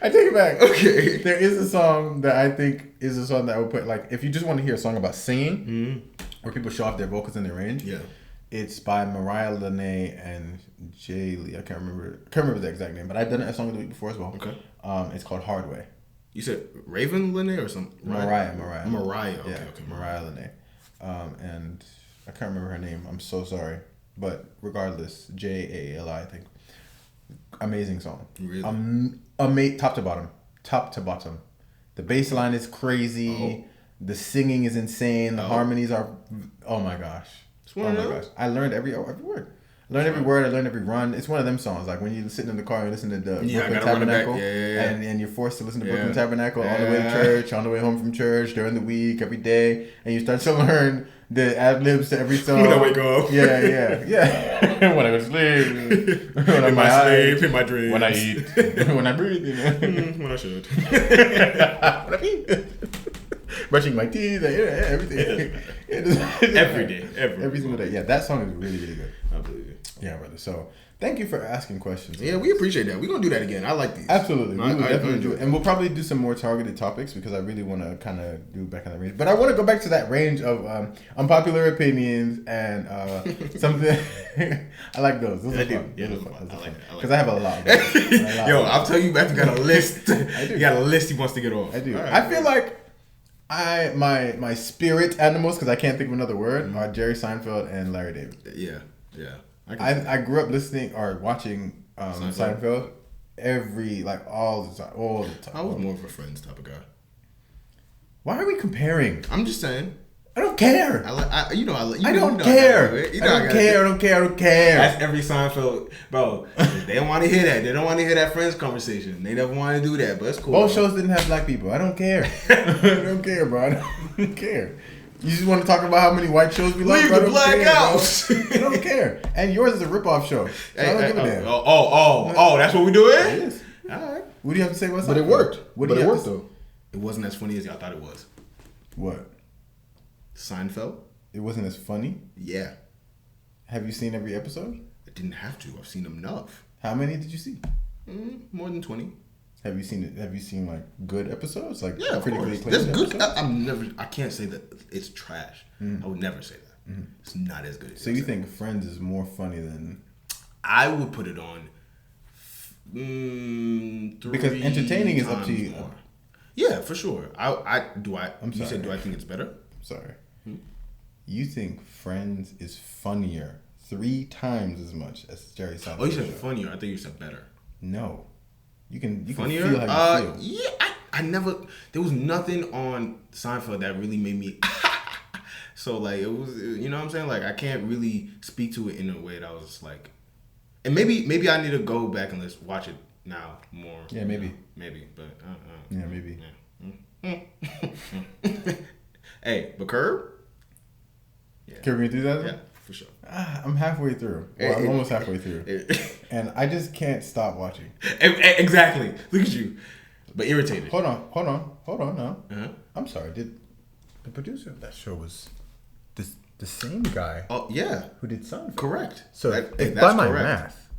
take it back. Okay. There is a song that I think is a song that I would put, like, if you just want to hear a song about singing, where people show off their vocals and their range. Yeah. It's by Mariah Lene and Jay Lee. I can't remember the exact name, but I've done a song of the week before as well. Okay. It's called Hard Way. You said Raven Lene or something? Mariah. Okay. Mariah Lene. And I can't remember her name. I'm so sorry. But regardless, Jali, I think. Amazing song. Really? Top to bottom. The bass line is crazy. The singing is insane. The harmonies are, oh my gosh. Oh my gosh. I learned every word. I learned every word. I learned every run. It's one of them songs. Like when you're sitting in the car and listen to the Brooklyn Tabernacle. Yeah. And you're forced to listen to Brooklyn Tabernacle on the way to church, on the way home from church, during the week, every day. And you start to learn the ad-libs to every song. When I wake up. Yeah. When I go to sleep. When I'm sleep, in my dreams. When I eat. When I breathe. You know? When I should. When I eat. Brushing my teeth. Everything. Every day. Every single day. Yeah, that song is really, really good. I believe it. Yeah, brother. So, thank you for asking questions. Yeah, we appreciate that. We're going to do that again. I like these. Absolutely. We will definitely do enjoy it. And we'll probably do some more targeted topics because I really want to kind of do back in the range. But I want to go back to that range of unpopular opinions and something. I like those. Those are fun. Yeah, those are fun. I like that. Because I have a lot. Yo, I'll tell you, Matthew got a list. He got a list he wants to get off. I do. Right. I feel like my spirit animals, because I can't think of another word, are Jerry Seinfeld and Larry David. Yeah. I grew up listening or watching Seinfeld all the time. I was more of a Friends type of guy. Why are we comparing? I'm just saying. I don't don't care. I don't care. I don't care. That's every Seinfeld, bro. They don't want to hear that. They don't want to hear that Friends conversation. They never want to do that, but it's cool. Both shows didn't have black people. I don't care. I don't care, bro. I don't care. You just want to talk about how many white shows we like? Leave the black out. I don't care. And yours is a ripoff show. So I don't give a damn. Oh, that's what we do It is. All right. What do you have to say? What's But up? it worked. What But do it you worked have to though. It wasn't as funny as y'all thought it was. What? Seinfeld? It wasn't as funny? Yeah. Have you seen every episode? I didn't have to. I've seen enough. How many did you see? More than 20. Have you seen like good episodes? Like Yeah, of critically course. acclaimed That's good. episodes? I can't say that it's trash. I would never say that. It's not as good as So you think Friends is more funny than? I would put it on 3 Because entertaining is up to times you. more. Yeah, for sure. You sorry. said, do I think it's better? Sorry. You think Friends is funnier 3 times as much as Jerry Seinfeld? Oh, you said show? funnier. I think you said better. No. You can Funnier? feel how you feel. Yeah, I never. There was nothing on Seinfeld that really made me. So like it was, you know what I'm saying? Like I can't really speak to it in a way that I was just like, and maybe I need to go back and let's watch it now more. Yeah, maybe. Maybe, but Yeah, maybe. Yeah. Hey, but Curb. Yeah. Curb Your Enthusiasm? Yeah, for sure. I'm halfway through. Well, I'm almost halfway through. And I just can't stop watching. Exactly. Look at you. But irritated. Hold on now. Uh-huh. I'm sorry. Did the producer of that show was the same guy Oh yeah. who did Seinfeld? Correct. So That's if by my correct. math,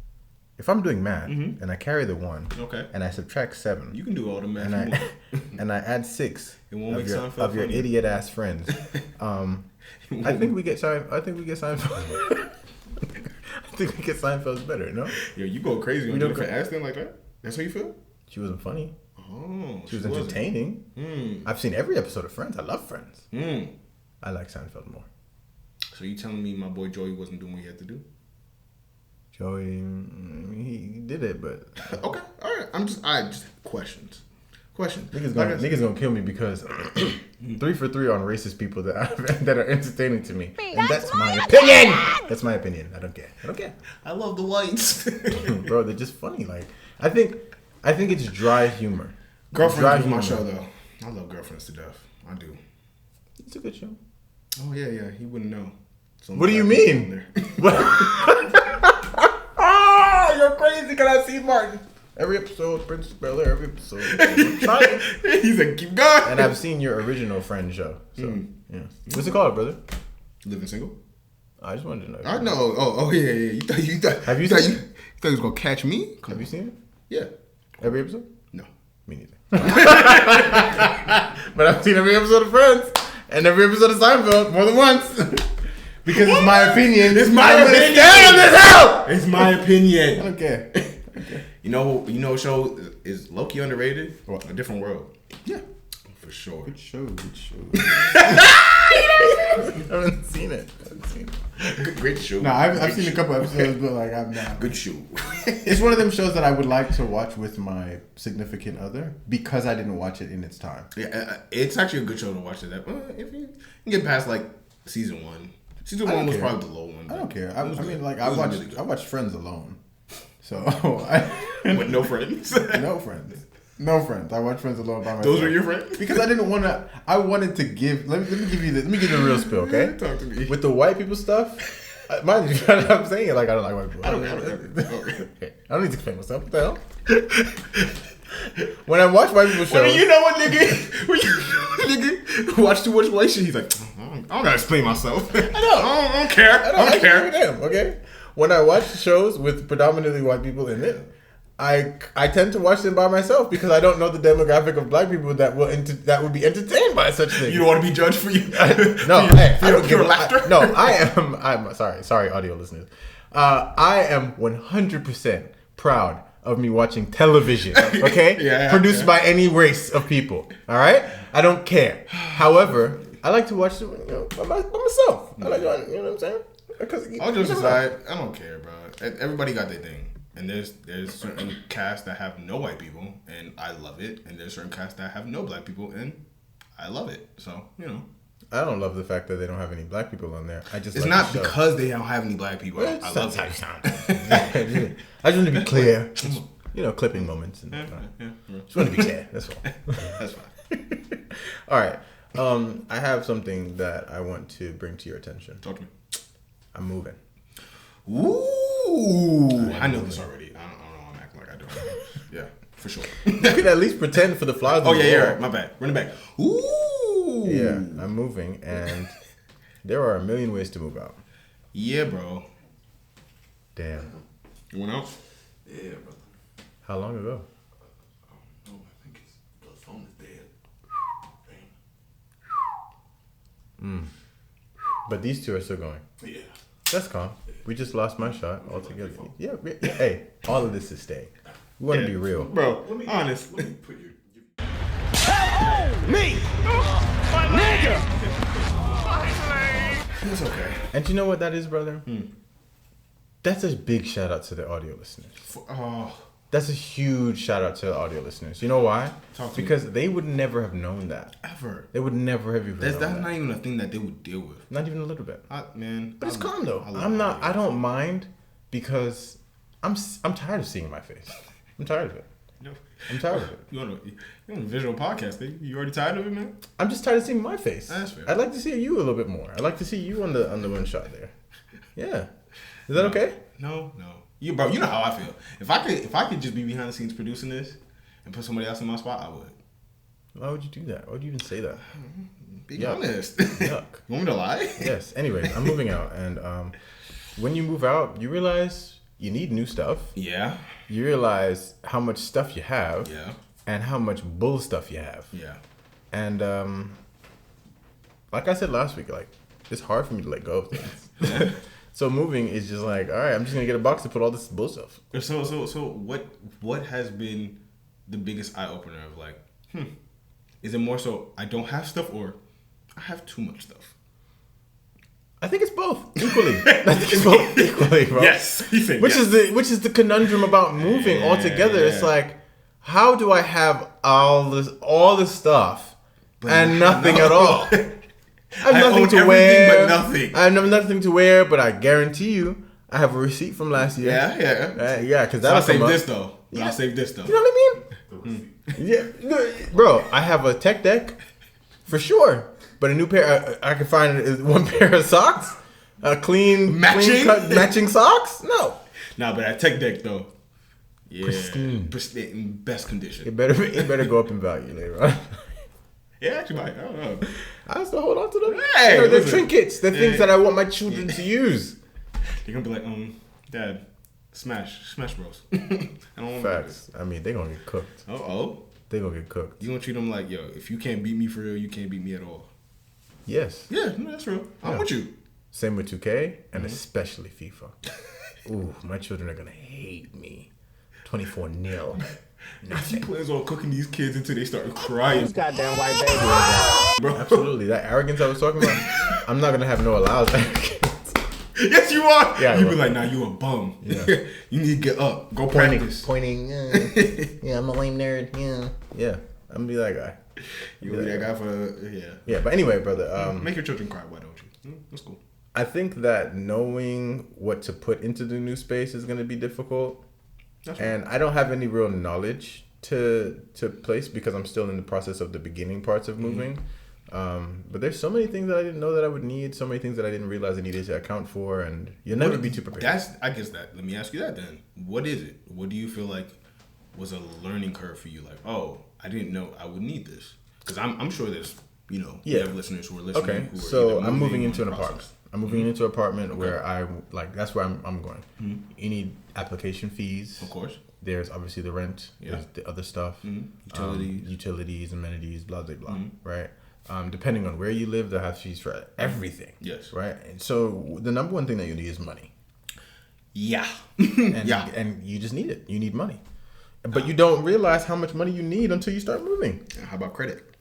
if I'm doing math and I carry the 1, Okay. and I subtract 7, You can do all the math. and you I want. and I add 6 It won't make of your, Seinfeld of your funny. idiot ass friends, I think we get Seinfeld. I think we get Seinfeld. I think we get Seinfeld's better. No, Yo, you go crazy when don't you look go- at Aston like that? That's how you feel? she wasn't funny. Oh, She was wasn't. entertaining. I've seen every episode of Friends. I love Friends. Mm. I like Seinfeld more. So you telling me my boy Joey wasn't doing what he had to do? Joey, he did it, but Okay, all right. I just questions. niggas gonna kill me because 3 for 3 on racist people that are entertaining to me, and that's my opinion. That's my opinion. I don't care. I love the lights. Bro, they're just funny. Like I think it's dry humor. Dry Girlfriends was my humor. show though. I love Girlfriends to death. I do. It's a good show. Oh yeah. He wouldn't know. What do you mean? Ah, you're crazy. Can I see Martin? Every episode, Princess Bel Air. Every episode. I'm trying. He's like, keep going. And I've seen your original Friend show. So yeah. What's it called, brother? Living single. I just wanted to know. I know. Oh yeah. You thought Have you thought seen you thought he was gonna catch me? Have you seen it? Yeah. Every episode? No. Me neither. But I've seen every episode of Friends and every episode of Seinfeld more than once. Because it's my opinion. It's my I'm gonna opinion. stand on this hill. It's my I opinion. don't care. You know, a show is low-key underrated. What? A Different World. Yeah. For sure. Good show. I haven't seen it. Great show. No, I've Great seen a show. couple episodes, but like I'm not. Good show. It's one of them shows that I would like to watch with my significant other because I didn't watch it in its time. Yeah, it's actually a good show to watch. If you can get past like season 1. Season I 1 don't was care. probably the low one. I don't care. It I was mean, good. like It I was watched really good. I watched Friends alone, so With no friends. no friends. No friends. I watched Friends alone by myself. Those were your friends? Because I didn't want to. I wanted to give. Let me give you the real spill, okay? Talk to me. With the white people stuff. Mind you, I'm saying it like I don't like white people. I don't care. Okay. I don't need to explain myself. What the hell? When I watch white people shows, Well, you know what, nigga? When nigga watch too much white shit, he's like, I don't gotta explain myself. I don't care. I don't care. Damn, okay. When I watch shows with predominantly white people in it, I tend to watch them by myself because I don't know the demographic of black people that would be entertained by such things. You don't want to be judged for you. No, for your pure laughter. I'm sorry, audio listeners. I am 100% proud of me watching television. Okay, Yeah, produced yeah. by any race of people. All right, I don't care. However, I like to watch it by myself. I like, you know what I'm saying? Because I'll just decide. I don't care, bro. Everybody got their thing. And there's certain casts that have no white people, and I love it. And there's certain casts that have no black people, and I love it. So, you know. I don't love the fact that they don't have any black people on there. I just It's like not the show. because they don't have any black people. I That's love how you it. sound. I just want to be clear. You know, clipping moments. And, just want to be clear. That's all. That's fine. All right. I have something that I want to bring to your attention. Talk to me. I'm moving. Ooh. I know this already. I don't know. I'm acting like I don't. Yeah, for sure. You could at least pretend for the flies. Oh, on the yeah, wall. right. My bad. Run it back. Ooh. Yeah, I'm moving, and there are a million ways to move out. Yeah, bro. Damn. You went out? Yeah, brother. How long ago? No, I think the phone is dead. But these two are still going. Yeah. That's calm. We just lost my shot altogether. Yeah, hey, all of this is staying. We want to be real. Bro, honest. Let me put your It's okay. And you know what that is, brother? That's a big shout out to the audio listeners. Oh, That's a huge shout out to the audio listeners. You know why? Talk to me. Because they would never have known that. ever. They would never have even That's known that. not even a thing that they would deal with. Not even a little bit. Man. But it's calm though. I love I'm not. audio. I don't mind because I'm tired of seeing my face. I'm tired of it. I'm tired of it. You want a visual podcast, eh? You already tired of it, man? I'm just tired of seeing my face. That's fair. I'd like to see you a little bit more. I'd like to see you on the one shot there. Yeah. Is that okay? No. You know how I feel. If I could just be behind the scenes producing this and put somebody else in my spot, I would. Why would you do that? Why would you even say that? Be Yuck. honest. Yuck. You want me to lie? Yes. Anyways, I'm moving out, and when you move out, you realize you need new stuff. Yeah. You realize how much stuff you have. Yeah. And how much bull stuff you have. Yeah. And like I said last week, like it's hard for me to let go of things. So moving is just like, all right, I'm just gonna get a box to put all this bull stuff. So what has been the biggest eye opener of like, is it more so I don't have stuff or I have too much stuff? I think it's both equally. I think it's both equally, bro. Yes. He said Which yes. is the conundrum about moving altogether. yeah. It's like, how do I have all this stuff and nothing at all? I have nothing own to everything wear. but nothing. I have nothing to wear, but I guarantee you, I have a receipt from last year. Yeah. Yeah, because So I'll that'll save come up. this though. Yeah. I'll save this though. You know what I mean? Yeah, bro. I have a tech deck for sure, but a new pair. I can find one pair of socks, a clean cut matching socks. No, Nah, but that tech deck though. Yeah. Pristine. In best condition. it better go up in value later on. Yeah, actually might. I don't know. I still hold on to them. Hey, they're listen. trinkets. They're things that I want my children to use. They're gonna be like, Dad, Smash Bros. I don't want Facts. I mean, they're gonna get cooked. Oh. They're gonna get cooked. You gonna treat them like, yo, if you can't beat me for real, you can't beat me at all. Yes. Yeah, no, that's real. I'm with you. Same with 2K and especially FIFA. Ooh, my children are gonna hate me. 24-0. He plans on cooking these kids until they start crying. Goddamn white baby. Bro. Absolutely. That arrogance I was talking about, I'm not gonna have no allowed arrogance. Yes, you are. Yeah, You bro. be like, nah, you a bum. Yeah. You need to get up. Go Pointing. practice. Yeah, I'm a lame nerd. Yeah. I'm gonna be that guy. You gonna be that guy for Yeah, but anyway, brother. Make your children cry. Why don't you? That's cool. I think that knowing what to put into the new space is gonna be difficult. That's And I don't have any real knowledge to place because I'm still in the process of the beginning parts of moving. But there's so many things that I didn't know that I would need, so many things that I didn't realize I needed to account for, and you'll never be too prepared. I guess that. Let me ask you that then. What is it? What do you feel like was a learning curve for you? Like, oh, I didn't know I would need this. Because I'm sure there's, we have listeners who are listening. Okay, who are so either I'm moving or into in an the apartment. process. I'm moving into an apartment where that's where I'm going. You need application fees. Of course. There's obviously the rent. Yeah. There's the other stuff. Utilities. Amenities, blah, blah, blah. Right? Depending on where you live, they'll have fees for everything. Yes. Right? And so the number one thing that you need is money. Yeah. And, and you just need it. You need money. But you don't realize how much money you need until you start moving. How about credit?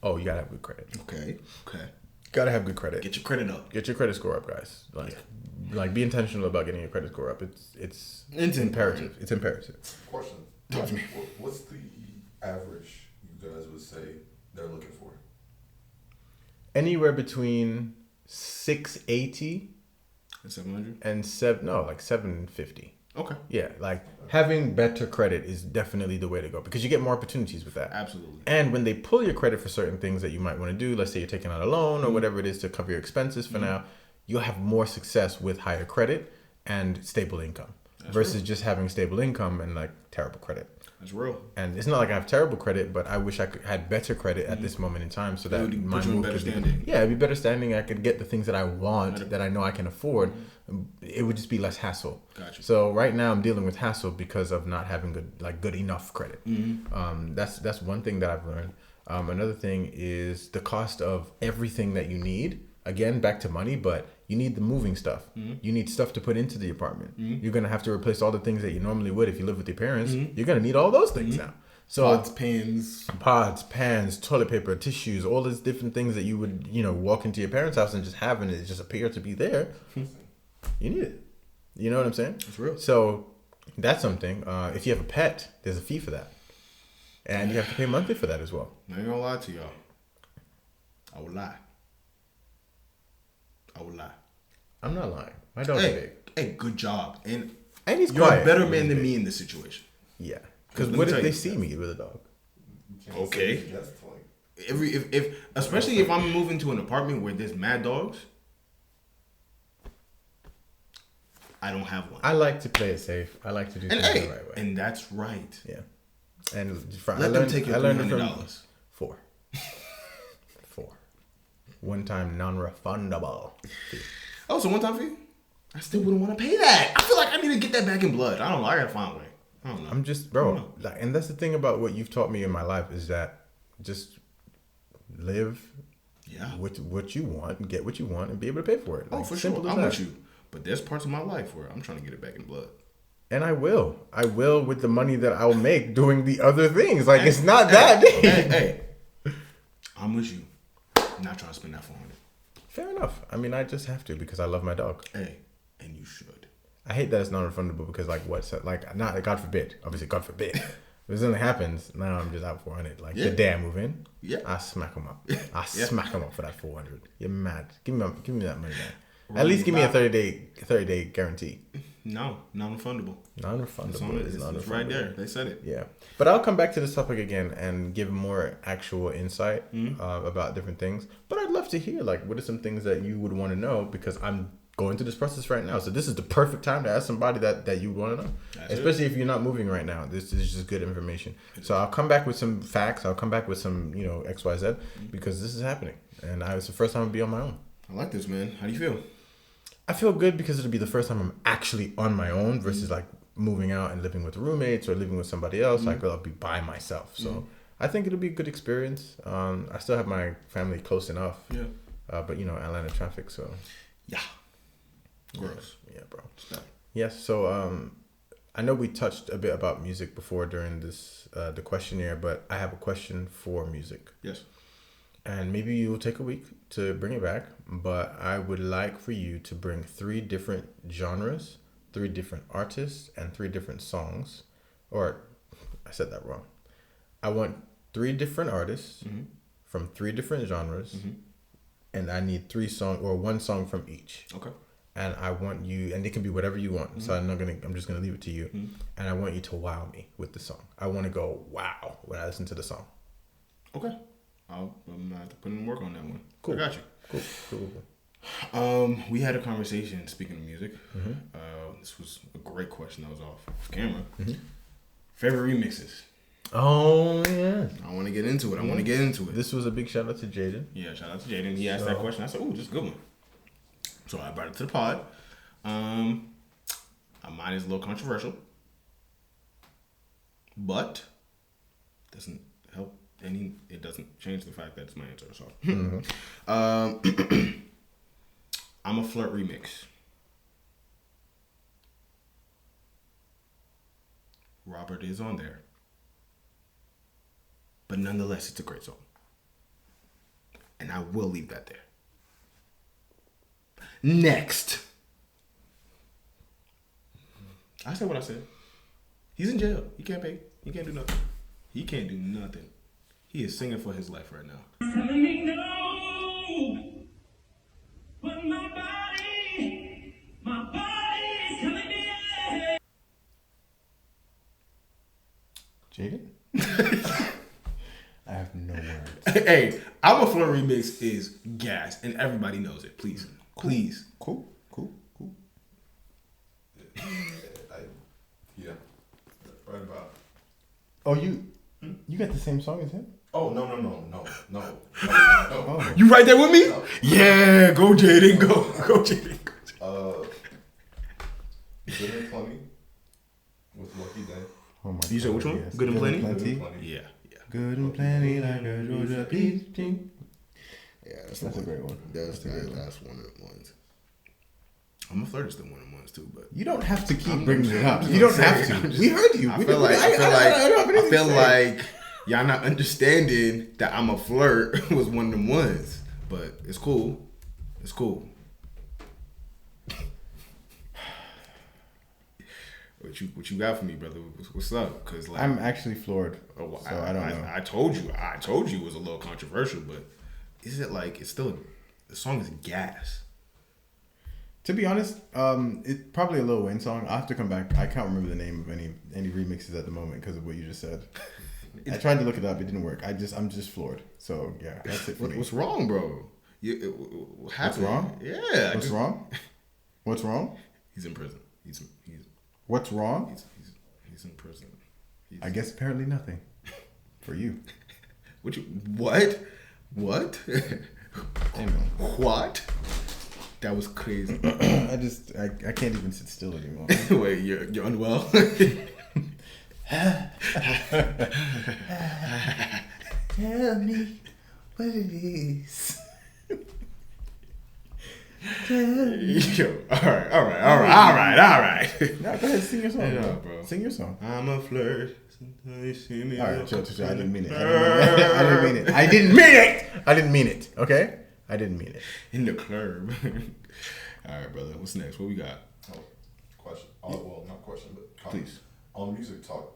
Oh, you gotta have good credit. Okay. Gotta have good credit. Get your credit up. Get your credit score up, guys. Like be intentional about getting your credit score up. It's imperative. It's imperative. Question. Talk to me. What's the average you guys would say they're looking for? Anywhere between 680 And 700. and 750. Okay. Yeah, like having better credit is definitely the way to go because you get more opportunities with that. Absolutely. And when they pull your credit for certain things that you might want to do, let's say you're taking out a loan or whatever it is to cover your expenses for now, you'll have more success with higher credit and stable income versus just having stable income and like terrible credit. That's real. And it's not like I have terrible credit, but I wish I had better credit at this moment in time so that would my put you in move better could be, standing. yeah, it'd be better standing. I could get the things that I want that I know I can afford. It would just be less hassle. Gotcha. So right now I'm dealing with hassle because of not having good enough credit. That's one thing that I've learned. Another thing is the cost of everything that you need. Again, back to money, but you need the moving stuff. You need stuff to put into the apartment. You're going to have to replace all the things that you normally would if you live with your parents. You're going to need all those things now. So pots, pans, toilet paper, tissues, all these different things that you would, walk into your parents' house and just have and it just appear to be there. You need it. You know what I'm saying? That's real. So that's something. If you have a pet, there's a fee for that. And you have to pay monthly for that as well. I ain't gonna lie to y'all. I would lie. I'm not lying. My dog's big. Hey, good job. And he's you're quiet. a better man than me in this situation. Yeah. Because Let what me if tell they you. see me with a dog? Okay. Yes, like, If especially if I'm moving to an apartment where there's mad dogs, I don't have one. I like to play it safe. I like to do things the right way. And that's right. Yeah. And Let them take your $300. 4. 4. One-time non-refundable fee. Oh, so one-time fee? I still wouldn't want to pay that. I feel like I need to get that back in blood. I don't know. I gotta find a way. I don't know. I'm just, bro. Like, and that's the thing about what you've taught me in my life is that just live with what you want, get what you want, and be able to pay for it. Oh, Like, for simple sure. as I'm that. with you. But there's parts of my life where I'm trying to get it back in blood. And I will with the money that I'll make doing the other things. Like, it's not that deep. Hey, I'm with you. I'm not trying to spend that 400. Fair enough. I mean, I just have to because I love my dog. Hey, and you should. I hate that it's non-refundable because, not God forbid. Obviously, God forbid. If something happens, now I'm just out 400. Like, the day I move in, I smack them up. Smack them up for that 400. You're mad. Give me that money back. At least give me a 30-day guarantee. No, non-refundable. Non-refundable is non-refundable. It's right there. They said it. Yeah. But I'll come back to this topic again and give more actual insight about different things. But I'd love to hear, like, what are some things that you would want to know? Because I'm going through this process right now. So this is the perfect time to ask somebody that you want to know. Especially if you're not moving right now. This is just good information. So I'll come back with some facts. I'll come back with some, XYZ because this is happening. And it's the first time I'll be on my own. I like this, man. How do you feel? I feel good because it'll be the first time I'm actually on my own versus like moving out and living with roommates or living with somebody else. Like I'll be by myself. So I think it'll be a good experience. I still have my family close enough. Yeah. But Atlanta traffic, so. Yeah. Gross. Yeah, bro. Yes. So I know we touched a bit about music before during this the questionnaire, but I have a question for music. Yes. And maybe you'll take a week to bring it back, but I would like for you to bring 3 different genres, 3 different artists, and 3 different songs. Or, I said that wrong. I want 3 different artists from 3 different genres, and I need 3 songs or 1 song from each. Okay. And I want you, and it can be whatever you want. So I'm just gonna leave it to you. And I want you to wow me with the song. I want to go wow when I listen to the song. Okay. I'm gonna have to put in work on that one. Cool. I got you. Cool. We had a conversation, speaking of music. This was a great question that was off camera. Favorite remixes? Oh, yeah. I want to get into it. This was a big shout out to Jaden. Yeah, shout out to Jaden. He asked that question. I said, "Ooh, just a good one." So I brought it to the pod. Mine is a little controversial, but doesn't help any. It doesn't change the fact that it's my answer. So, I'm a Flirt remix. Robert is on there, but nonetheless, it's a great song, and I will leave that there. Next. I said what I said. He's in jail. He can't pay. He can't do nothing. He is singing for his life right now. Hey, I'm a Flirt remix is gas, and everybody knows it. Please. Cool. Yeah. Right about. Oh, you got the same song as him? Oh, no. Oh. You right there with me? No. Yeah, go Jaden, go Jaden. Good and Plenty with Lucky Day. Oh my You said which one? yes. Good and Plenty? Good and Plenty. Yeah. Good and plenty like a Georgia peach. Yeah, That's a great one. That's one of the ones. I'm a Flirt is still one of the ones too, but You don't have to keep bringing it I'm up. just You don't gonna have say, to. I'm just- We heard you. I We feel don't- I don't have anything I feel to say. like y'all not understanding that I'm a Flirt was one of them ones, but it's cool. It's cool. What you got for me, brother? What's up? Cause like I'm actually floored. Oh, So I don't know. I told you it was a little controversial, but is it like it's still the song is gas? To be honest, it's probably a Lil Wayne song. I'll have to come back. I can't remember the name of any remixes at the moment because of what you just said. I tried to look it up. It didn't work. I'm just floored. So yeah, that's it for me. What's wrong, bro? What happened? wrong? Yeah. What's wrong? What's wrong? He's in prison. He's What's wrong? in prison. I guess apparently nothing. For you. What? Amen. What? That was crazy. I can't even sit still anymore. Wait, you're unwell? Tell me what it is. Yo, all right. No, go ahead, sing your song, Yeah, bro. bro. Sing your song. I'm a flirt. Sometimes you see me. All right, chill. I didn't mean it. I didn't mean it. Okay, I didn't mean it. In the club. All right, brother. What's next? What we got? Oh, question. Well, not question, but comment. Please. On Music Talk,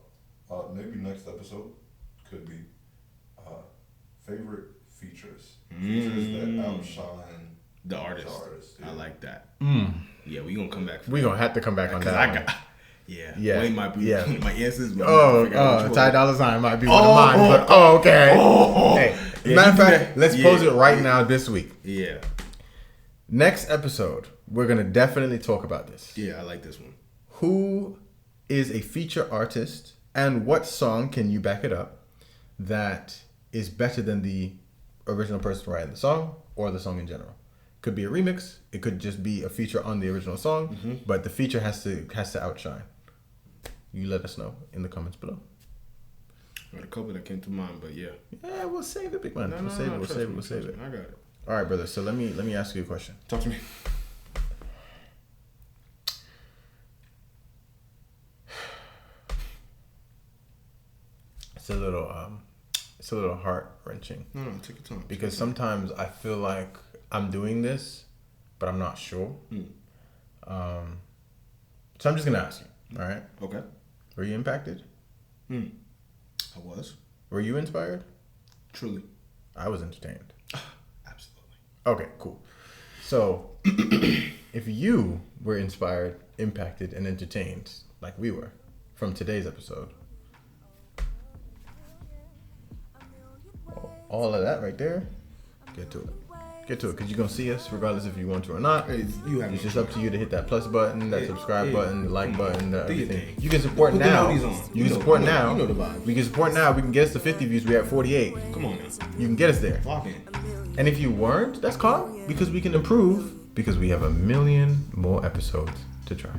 maybe next episode could be favorite features. Features that outshine The artist. yeah. I like that. Yeah, we gonna come back. We're gonna have to come back on that. One. Yeah. Wayne might be one of my answers. But Ty Dolla $ign might be one of mine. But okay. Hey, Yeah, matter of you do fact, that. let's pose it right now this week. Yeah. Next episode, we're gonna definitely talk about this. Yeah, I like this one. Who is a feature artist, and what song can you back it up that is better than the original person writing the song or the song in general? Could be a remix. It could just be a feature on the original song, but the feature has to outshine. You let us know in the comments below. Got a couple that came to mind, but yeah. Yeah, we'll save it, big man. No, We'll save it. trust me, We'll save it. I got it. All right, brother. So let me ask you a question. Talk to me. It's a little heart wrenching No, take your time. because sometimes I feel like I'm doing this, but I'm not sure. So I'm just gonna ask you. All right. Okay. Were you impacted? I was. Were you inspired? Truly. I was entertained. Absolutely. Okay, cool. So, if you were inspired, impacted, and entertained like we were from today's episode, all of that right there, get to it. Get to it, because you're going to see us regardless if you want to or not. It's just up to you to hit that plus button, that subscribe button, the like button, everything. You can support Put the now. noties on. You can support now. You know the vibe. We can support now. We can get us to 50 views. We're at 48. Come on now. You can get us there. Lock in. And if you weren't, that's calm, because we can improve, because we have 1 million more episodes to try.